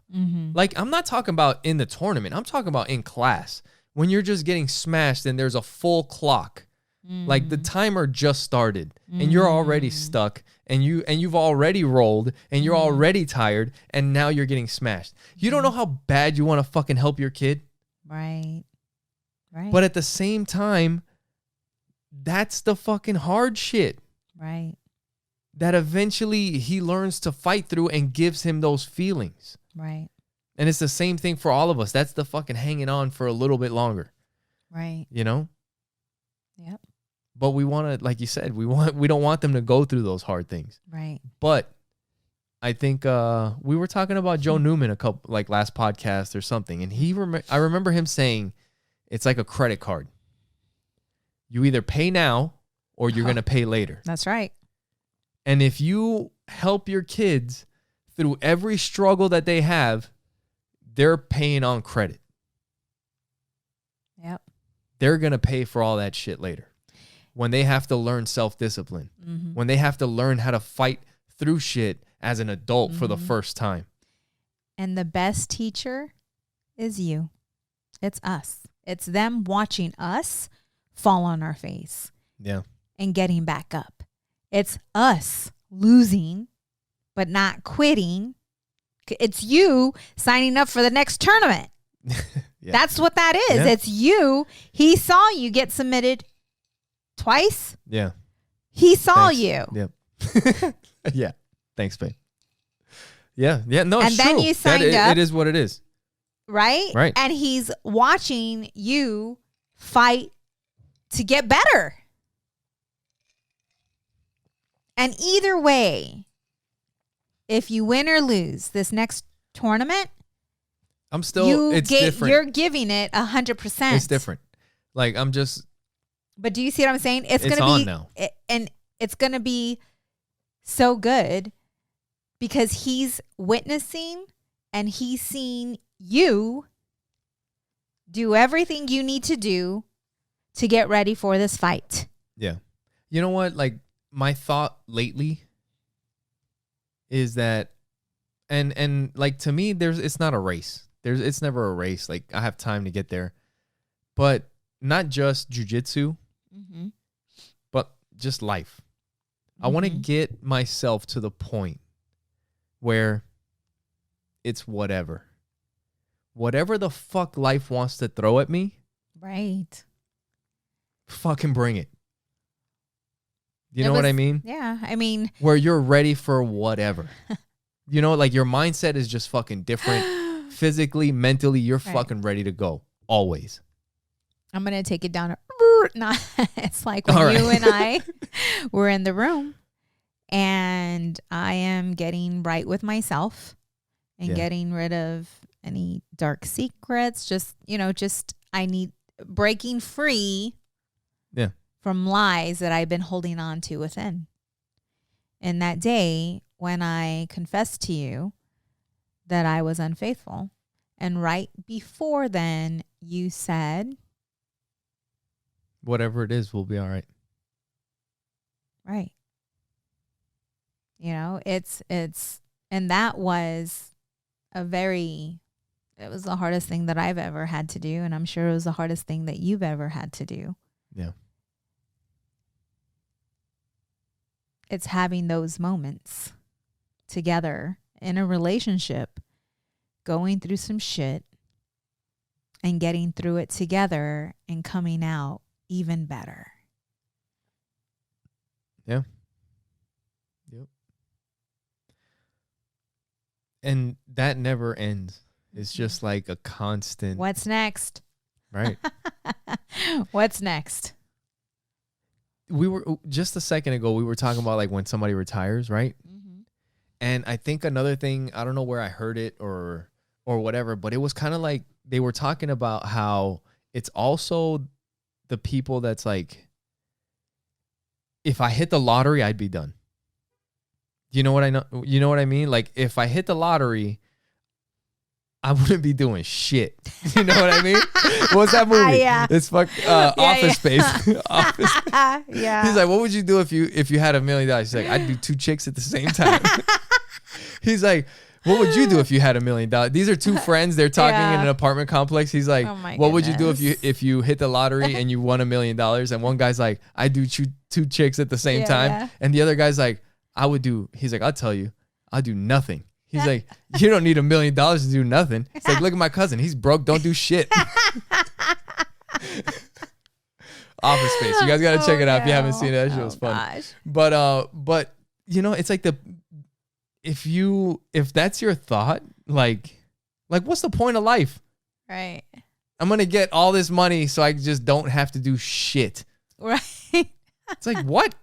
Like, I'm not talking about in the tournament. I'm talking about in class when you're just getting smashed and there's a full clock. Like the timer just started and you're already stuck and you've already rolled and you're already tired and now you're getting smashed. You don't know how bad you want to fucking help your kid. Right. But at the same time, that's the fucking hard shit. Right. That eventually he learns to fight through and gives him those feelings. Right. And it's the same thing for all of us. That's the fucking hanging on for a little bit longer. Right. You know? Yep. But we want to, like you said, we don't want them to go through those hard things. Right. But I think we were talking about Joe Newman last podcast or something, and I remember him saying it's like a credit card. You either pay now or you're going to pay later. That's right. And if you help your kids through every struggle that they have, they're paying on credit. Yep. They're going to pay for all that shit later. When they have to learn self-discipline, when they have to learn how to fight through shit as an adult for the first time. And the best teacher is you. It's us. It's them watching us fall on our face. Yeah. And getting back up. It's us losing, but not quitting. It's you signing up for the next tournament. Yeah. That's what that is. Yeah. It's you. He saw you get submitted twice. Yeah. He saw you. Yep. Yeah. Thanks, babe. Yeah. Yeah. No, and it's then true. You signed up. It is what it is. Right? Right. And he's watching you fight to get better. And either way, if you win or lose this next tournament, it's different. You're giving it 100%. It's different. Like But do you see what I'm saying? It's gonna be now. And it's gonna be so good because he's witnessing and he's seeing you do everything you need to do to get ready for this fight. Yeah. You know what? Like my thought lately is that and like to me it's not a race. It's never a race. Like I have time to get there. But not just jiu-jitsu, but just life. I want to get myself to the point where it's whatever the fuck life wants to throw at me. Right. Fucking bring it. You know what I mean? Yeah. I mean, where you're ready for whatever. You know, like your mindset is just fucking different. Physically, mentally, you're fucking ready to go. Always. I'm going to take it down. It's like when you and I were in the room and I am getting right with myself and getting rid of any dark secrets. I need breaking free from lies that I've been holding on to within. And that day when I confessed to you that I was unfaithful, and right before then you said, whatever it is, we'll be all right. Right. You know, and that was it was the hardest thing that I've ever had to do. And I'm sure it was the hardest thing that you've ever had to do. Yeah. It's having those moments together in a relationship, going through some shit and getting through it together and coming out even better. Yeah. Yep. And that never ends. It's just like a constant. What's next? Right. What's next? We were just a second ago, we were talking about like when somebody retires, right? Mm-hmm. And I think another thing, I don't know where I heard it or whatever, but it was kind of like they were talking about how it's also the people that's like, if I hit the lottery, I'd be done. You know what I know? You know what I mean? Like if I hit the lottery, I wouldn't be doing shit. You know what I mean? What's that movie? Yeah. It's Office Space. Office. Yeah. He's like, what would you do if you had $1 million? He's like, I'd do 2 chicks at the same time. He's like, what would you do if you had $1 million? These are 2 friends. They're talking in an apartment complex. He's like, what would you do if you hit the lottery and you won $1 million? And one guy's like, I do 2 chicks at the same time. Yeah. And the other guy's like, he's like, I'll tell you, I'll do nothing. He's like, you don't need $1 million to do nothing. It's like, look at my cousin. He's broke. Don't do shit. Office Space. You guys got to check it out if you haven't seen it. That shit was fun. Gosh. But you know, it's like if that's your thought, like Like, what's the point of life? Right. I'm going to get all this money so I just don't have to do shit. Right. It's like, what?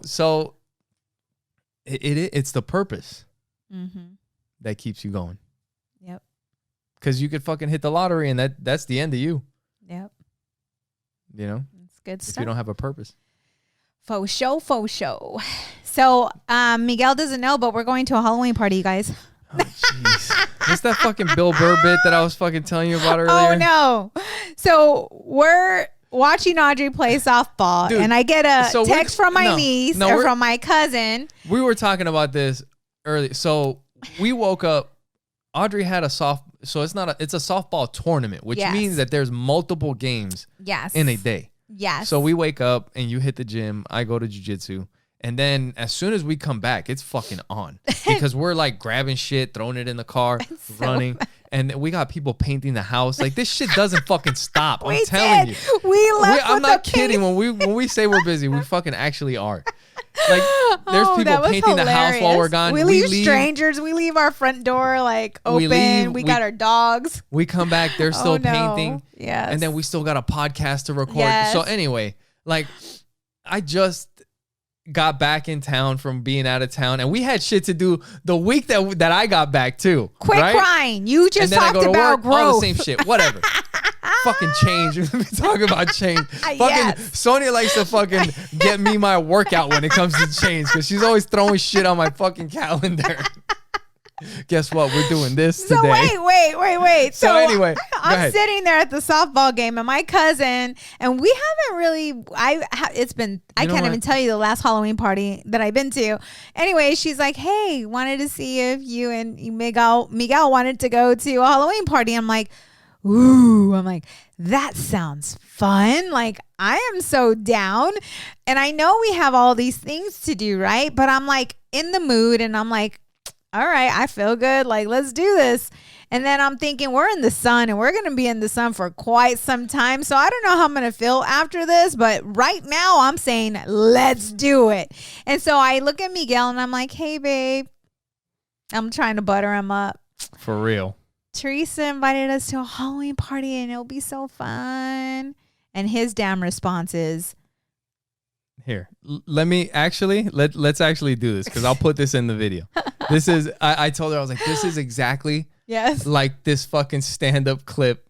So it's the purpose that keeps you going. Yep. Because you could fucking hit the lottery and that's the end of you. Yep. It's good stuff. If you don't have a purpose. Faux show. So Miguel doesn't know, but we're going to a Halloween party, you guys. Oh, jeez. What's that fucking Bill Burr bit that I was fucking telling you about earlier? Oh, no. So we're watching Audrey play softball, and I get a text from my niece or from my cousin. We were talking about this earlier. So we woke up. Audrey had it's a softball tournament, which means that there's multiple games in a day. Yes. So we wake up and you hit the gym. I go to jiu-jitsu. And then as soon as we come back, it's fucking on because we're like grabbing shit, throwing it in the car, running. And we got people painting the house. Like, this shit doesn't fucking stop. I'm telling you. I'm not kidding. When we say we're busy, we fucking actually are. Like, there's people painting the house while we're gone. We leave strangers. We leave our front door like open. We got our dogs. We come back. They're still painting. Yes. And then we still got a podcast to record. Yes. So anyway, like, I just got back in town from being out of town, and we had shit to do the week that I got back too. Quit crying. You just talked about growth. All the same shit. Whatever. Fucking change. We talking about change. Fucking Sonia likes to fucking get me my workout when it comes to change because she's always throwing shit on my fucking calendar. Guess what? We're doing this today. Wait. So anyway, I'm sitting there at the softball game, and my cousin, and we haven't really. I can't even tell you the last Halloween party that I've been to. Anyway, she's like, "Hey, wanted to see if you and Miguel wanted to go to a Halloween party." I'm like, "Ooh!" I'm like, "That sounds fun." Like, I am so down, and I know we have all these things to do, right? But I'm like in the mood, and I'm like, all right, I feel good. Like, let's do this. And then I'm thinking we're in the sun and we're going to be in the sun for quite some time. So I don't know how I'm going to feel after this. But right now I'm saying, let's do it. And so I look at Miguel and I'm like, hey, babe, I'm trying to butter him up. For real. Teresa invited us to a Halloween party and it'll be so fun. And his damn response is, here, let's actually do this because I'll put this in the video. This is, I told her, I was like, this is exactly like this fucking stand-up clip.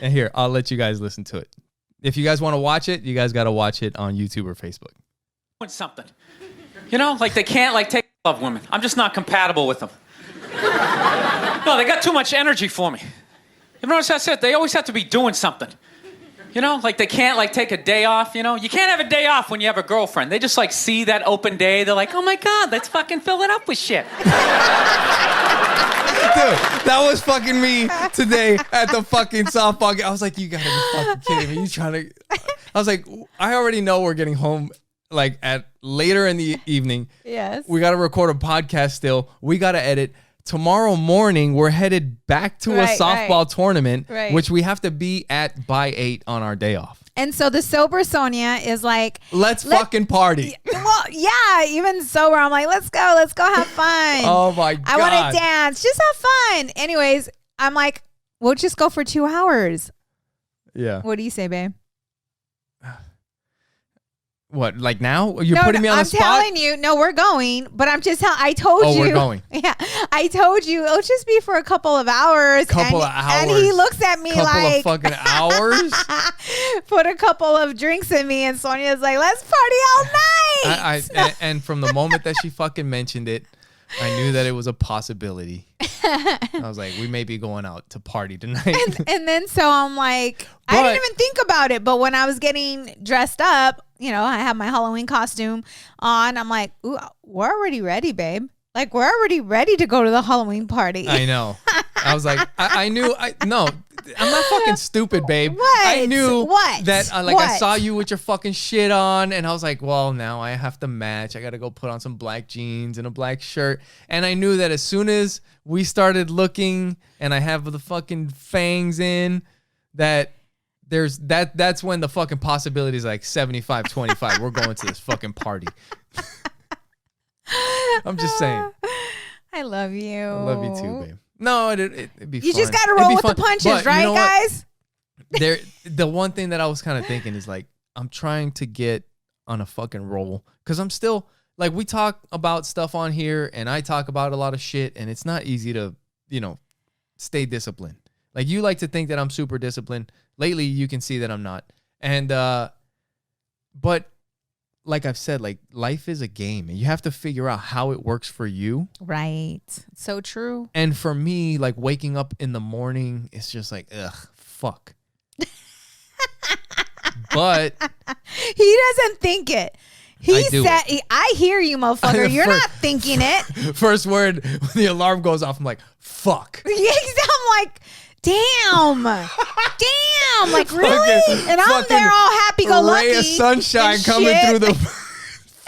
And here, I'll let you guys listen to it. If you guys want to watch it, you guys got to watch it on YouTube or Facebook. Something. Like they can't take love women. I'm just not compatible with them. No, they got too much energy for me. You notice that's it? They always have to be doing something. Like they can't take a day off, You can't have a day off when you have a girlfriend. They just see that open day. They're like, oh my God, let's fucking fill it up with shit. Dude, that was fucking me today at the fucking softball game. I was like, you gotta be fucking kidding me. You trying to... I was like, I already know we're getting home at later in the evening. Yes. We gotta record a podcast still. We gotta edit. Tomorrow morning, we're headed back to a softball tournament, which we have to be at by 8 on our day off. And so the sober Sonia is like, let's fucking party. Well, yeah, even sober, I'm like, let's go have fun. Oh my God. I want to dance. Just have fun. Anyways, I'm like, we'll just go for 2 hours. Yeah. What do you say, babe? What, now? You're putting me on the spot? I'm telling you. No, we're going. But I'm just I told you. Oh, we're going. Yeah. I told you. It'll just be for a couple of hours. And he looks at me like. Couple of fucking hours? Put a couple of drinks in me. And Sonia's like, let's party all night. And from the moment that she fucking mentioned it, I knew that it was a possibility. I was like, we may be going out to party tonight. And then so I'm like, I didn't even think about it. But when I was getting dressed up, I have my Halloween costume on. I'm like, ooh, we're already ready, babe. Like, we're already ready to go to the Halloween party. I know. I was like, I'm not fucking stupid, babe. What? I knew that, what? I saw you with your fucking shit on, and I was like, well, now I have to match. I got to go put on some black jeans and a black shirt. And I knew that as soon as we started looking and I have the fucking fangs in, that's when the fucking possibility is 75-25. We're going to this fucking party. I'm just saying. I love you. I love you too, babe. No, it'd be fun. You just got to roll with the punches, but right, guys? The one thing that I was kind of thinking is like, I'm trying to get on a fucking roll because I'm still like, we talk about stuff on here and I talk about a lot of shit and it's not easy to, stay disciplined. Like, you like to think that I'm super disciplined. Lately, you can see that I'm not. And, but like I've said, like, life is a game and you have to figure out how it works for you. Right. So true. And for me, like, waking up in the morning, it's just like, ugh, fuck. But he doesn't think it. I hear you, motherfucker. You're not thinking it. First word, when the alarm goes off, I'm like, fuck. I'm like, damn. Like, really? And I'm there all happy-go-lucky. Ray of sunshine coming through the...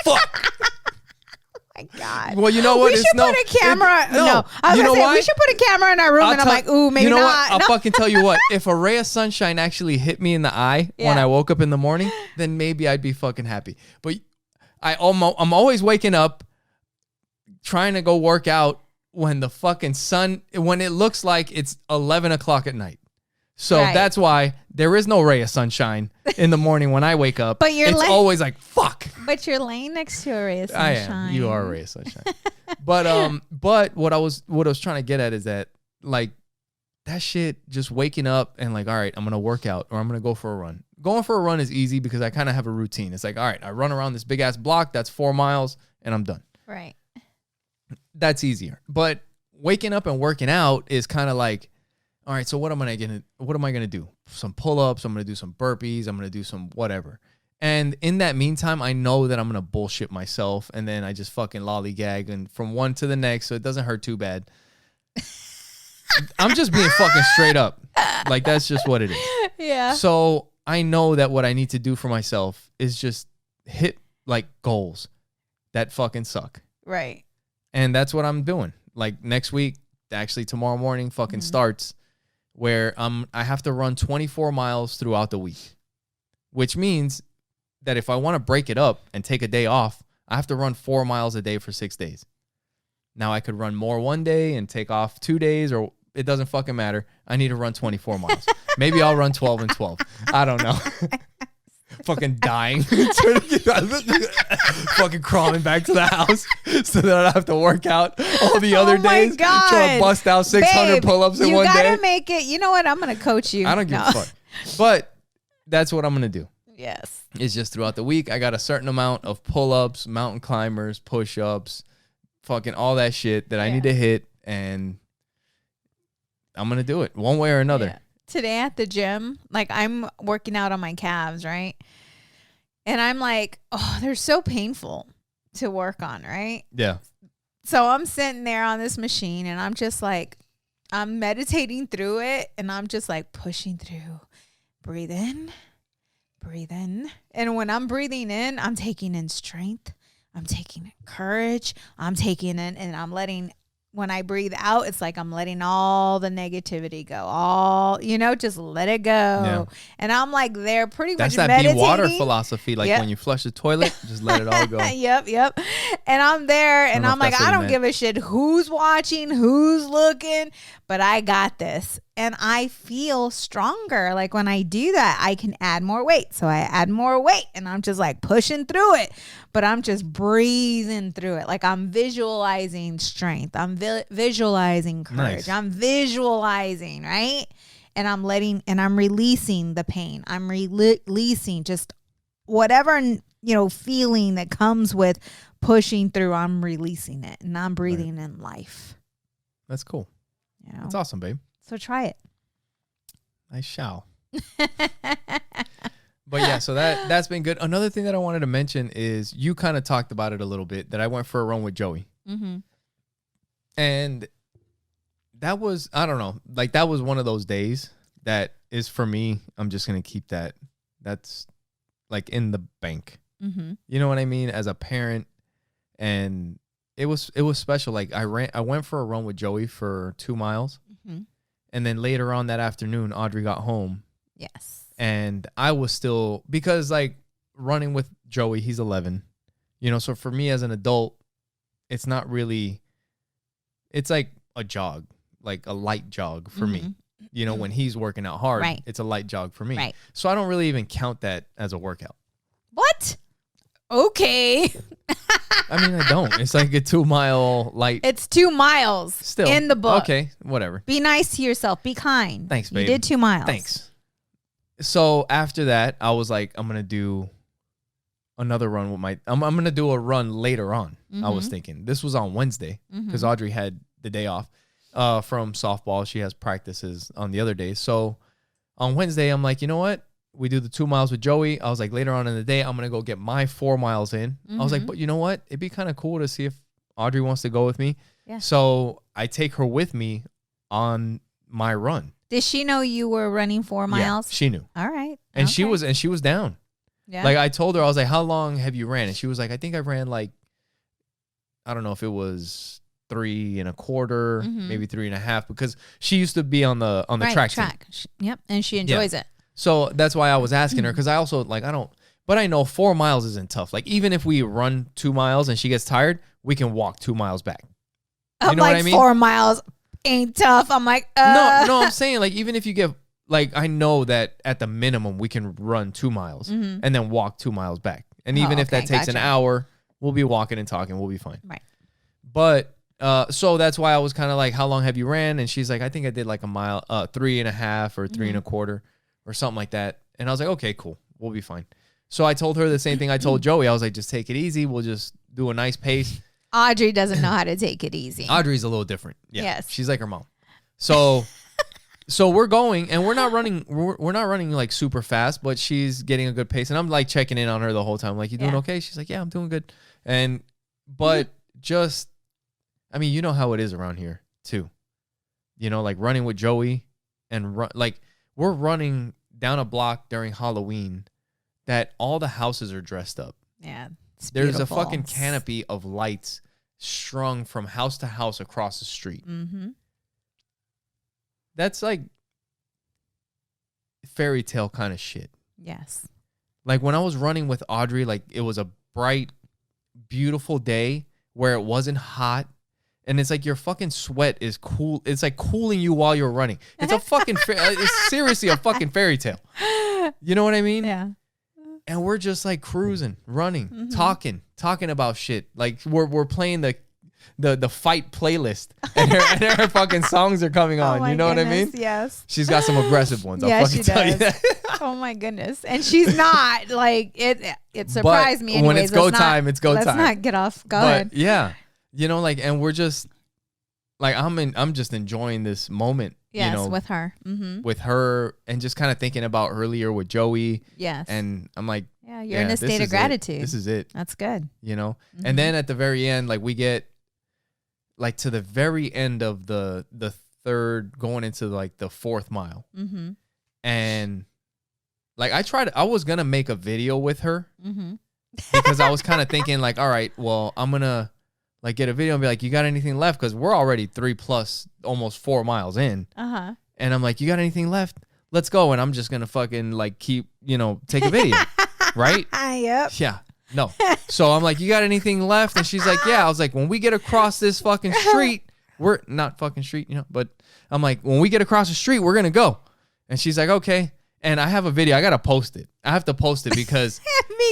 Fuck. My God. Well, you know what? We should put a camera. I was going to say, we should put a camera in our room. And I'm like, ooh, maybe not. You know what? I'll fucking tell you what. If a ray of sunshine actually hit me in the eye when I woke up in the morning, then maybe I'd be fucking happy. But I'm always waking up trying to go work out when the fucking sun, when it looks like it's 11 o'clock at night. So that's why there is no ray of sunshine in the morning when I wake up. But it's always like, fuck. But you're laying next to a ray of sunshine. I am. You are a ray of sunshine. But what I was trying to get at is that, like, that shit, just waking up and like, all right, I'm going to work out or I'm going to go for a run. Going for a run is easy because I kind of have a routine. It's like, all right, I run around this big ass block. That's 4 miles and I'm done. Right. That's easier. But waking up and working out is kind of like, all right, so what am I gonna do? Some pull-ups, I'm gonna do some burpees, I'm gonna do some whatever. And in that meantime, I know that I'm gonna bullshit myself and then I just fucking lollygag and from one to the next, so it doesn't hurt too bad. I'm just being fucking straight up. Like, that's just what it is. Yeah. So I know that what I need to do for myself is just hit like goals that fucking suck. Right. And that's what I'm doing. Like, next week, actually tomorrow morning fucking starts, where I have to run 24 miles throughout the week, which means that if I want to break it up and take a day off, I have to run 4 miles a day for 6 days. Now I could run more one day and take off 2 days, or it doesn't fucking matter. I need to run 24 miles. Maybe I'll run 12 and 12. I don't know. Fucking dying. Fucking crawling back to the house so that I don't have to work out all the other days. God. Trying to bust out 600 pull-ups in one day. You gotta make it. You know what? I'm gonna coach you. I don't give a fuck. But that's what I'm gonna do. Yes. It's just throughout the week, I got a certain amount of pull-ups, mountain climbers, push-ups, fucking all that shit that I need to hit, and I'm gonna do it one way or another. Yeah. Today at the gym, like, I'm working out on my calves, right? And I'm like, oh, they're so painful to work on, right? Yeah. So I'm sitting there on this machine and I'm just like, I'm meditating through it and I'm just like pushing through. Breathe in, breathe in. And when I'm breathing in, I'm taking in strength. I'm taking in courage. I'm taking in, and I'm letting, when I breathe out, it's like I'm letting all the negativity go. Just let it go. Yeah. And I'm like, they're pretty much meditating. That's that be water philosophy. Like, when you flush the toilet, just let it all go. Yep. And I'm there and I'm like, I don't give a shit who's watching, who's looking, but I got this. And I feel stronger. Like, when I do that, I can add more weight. So I add more weight and I'm just like pushing through it, but I'm just breathing through it. Like, I'm visualizing strength. I'm visualizing courage. Nice. I'm visualizing, right? And I'm releasing the pain. I'm releasing just whatever, feeling that comes with pushing through. I'm releasing it and I'm breathing in life. That's cool. That's awesome, babe. So try it. I shall. But yeah, so that's been good. Another thing that I wanted to mention is, you kind of talked about it a little bit, that I went for a run with Joey. Mm-hmm. And that was, I don't know, like, that was one of those days that is, for me, I'm just going to keep that. That's like in the bank. Mm-hmm. You know what I mean? As a parent. And it was special. Like, I went for a run with Joey for 2 miles. Mm-hmm. And then later on that afternoon, Audrey got home. Yes. And I was still, because like running with Joey, he's 11, so for me as an adult, it's not really, it's like a jog. like a light jog for me. You know, when he's working out hard, it's a light jog for me. Right. So I don't really even count that as a workout. What? Okay. I mean, I don't. It's like a 2 mile light. It's 2 miles Still in the book. Okay, whatever. Be nice to yourself. Be kind. Thanks, babe. You did 2 miles. Thanks. So after that, I was like, I'm gonna do another run with my. I'm gonna do a run later on. I was thinking this was on Wednesday because Audrey had the day off from softball. She has practices on the other days. So on Wednesday, I'm like, you know what? We do the 2 miles with Joey. I was like, later on in the day, I'm gonna go get my 4 miles in. I was like, but you know what? It'd be kind of cool to see if Audrey wants to go with me. Yeah. So I take her with me on my run. Did she know you were running 4 miles? Yeah, she knew. All right. And she was down. Yeah. Like I told her, I was like, how long have you ran? And she was like, I think I ran like, I don't know if it was 3 1/4, maybe 3 1/2, because she used to be on the track team. Yep. And she enjoys it. So that's why I was asking her, because I also like, but I know 4 miles isn't tough. Like even if we run 2 miles and she gets tired, we can walk 2 miles back. You know what I mean? 4 miles ain't tough. I'm like, No, I'm saying like, even if you get, like, I know that at the minimum we can run 2 miles and then walk 2 miles back. And even if that takes an hour, we'll be walking and talking. We'll be fine. Right. But so that's why I was kind of like, how long have you ran? And she's like, I think I did like a mile, 3 1/2 or 3 1/4 or something like that. And I was like, okay, cool. We'll be fine. So I told her the same thing I told Joey. I was like, just take it easy. We'll just do a nice pace. Audrey doesn't know how to take it easy. Audrey's a little different. Yeah. Yes. She's like her mom. So we're going, and we're not running like super fast, but she's getting a good pace. And I'm like checking in on her the whole time. Like, you doing okay? She's like, yeah, I'm doing good. But just, I mean, you know how it is around here too. You know, like running with Joey and like we're running down a block during Halloween that all the houses are dressed up. Yeah. There's a fucking canopy of lights strung from house to house across the street. That's like fairy tale kind of shit. Yes. Like when I was running with Audrey, like it was a bright, beautiful day where it wasn't hot. And it's like your fucking sweat is cool. It's like cooling you while you're running. It's a fucking, it's seriously a fucking fairy tale. You know what I mean? Yeah. And we're just like cruising, running, talking about shit. Like we're playing the fight playlist, and her fucking songs are coming on. You know what I mean? Yes. She's got some aggressive ones. Yeah, I'll fucking tell you that. Oh my goodness. And she's not like it. It surprised me. Anyways. When it's go time, it's go time. Let's not get off. Go ahead. Yeah, you know, like, and we're just like I'm just enjoying this moment. Yes, you know, with her. With her, and just kind of thinking about earlier with Joey. Yes. And I'm like, yeah, you're in a state of gratitude. This is it. That's good. You know? And then at the very end, like we get like to the very end of the third, going into like the 4th mile. And like I was going to make a video with her because I was kind of thinking like, all right, well, I'm going to like get a video and be like, you got anything left? Because we're already 3+ almost 4 miles in. And I'm like, you got anything left? Let's go. And I'm just going to fucking like keep, take a video. Right? Yep. Yeah. No. So I'm like, you got anything left? And she's like, yeah. I was like, when we get across this fucking street, we're not fucking street, but I'm like, when we get across the street, we're going to go. And she's like, okay. And I have a video. I got to post it. I have to post it because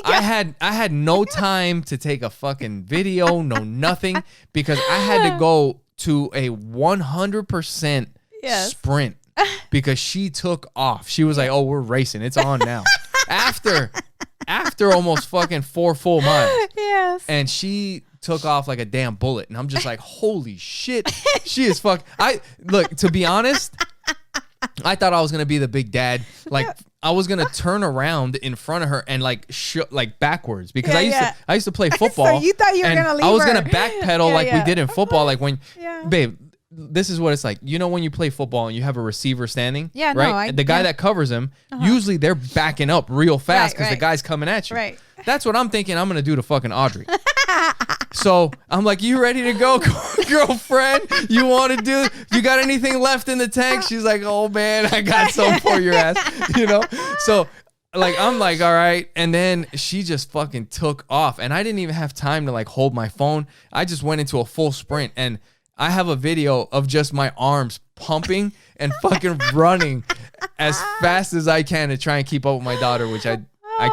I had no time to take a fucking video, no nothing, because I had to go to a 100% sprint because she took off. She was like, oh, we're racing. It's on now. After almost fucking 4 full miles. Yes. And she took off like a damn bullet. And I'm just like, holy shit. She is look, to be honest, I thought I was going to be the big dad. Like I was going to turn around in front of her and like backwards because I used to play football. So you thought you were going to leave her. I was going to backpedal we did in football. Like when, babe, this is what it's like. You know when you play football and you have a receiver standing? Yeah, right? No, the guy that covers him, usually they're backing up real fast because the guy's coming at you. Right. That's what I'm thinking I'm going to do to fucking Audrey. So I'm like, you ready to go, girlfriend? You want to do, you got anything left in the tank? She's like, oh man, I got some for your ass, So like, I'm like, all right. And then she just fucking took off and I didn't even have time to like hold my phone. I just went into a full sprint and I have a video of just my arms pumping and fucking running as fast as I can to try and keep up with my daughter, which I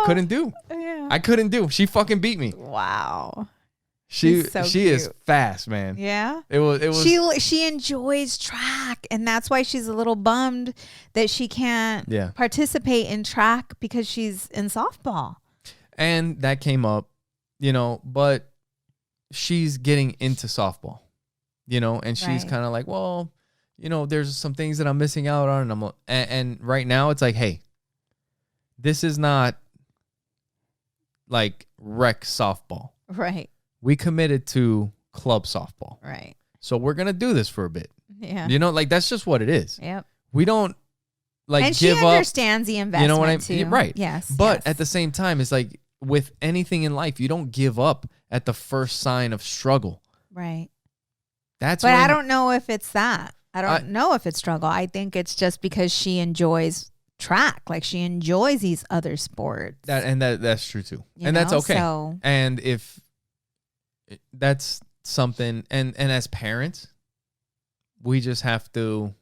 couldn't do. Yeah. I couldn't do. She fucking beat me. Wow. She so is fast, man. Yeah. It was she enjoys track, and that's why she's a little bummed that she can't participate in track because she's in softball. And that came up, but she's getting into softball, and she's kind of like, well, there's some things that I'm missing out on, and right now it's like, hey, this is not like rec softball. Right. We committed to club softball. Right. So we're going to do this for a bit. Yeah. Like that's just what it is. Yep. We don't and give up. And she understands the investment, you know what I mean? too. Right. Yes. But at the same time, it's like with anything in life, you don't give up at the first sign of struggle. Right. But I don't know if it's that. I don't know if it's struggle. I think it's just because she enjoys track. Like she enjoys these other sports. That's true too. That's okay. So, and if that's something, and as parents, we just have to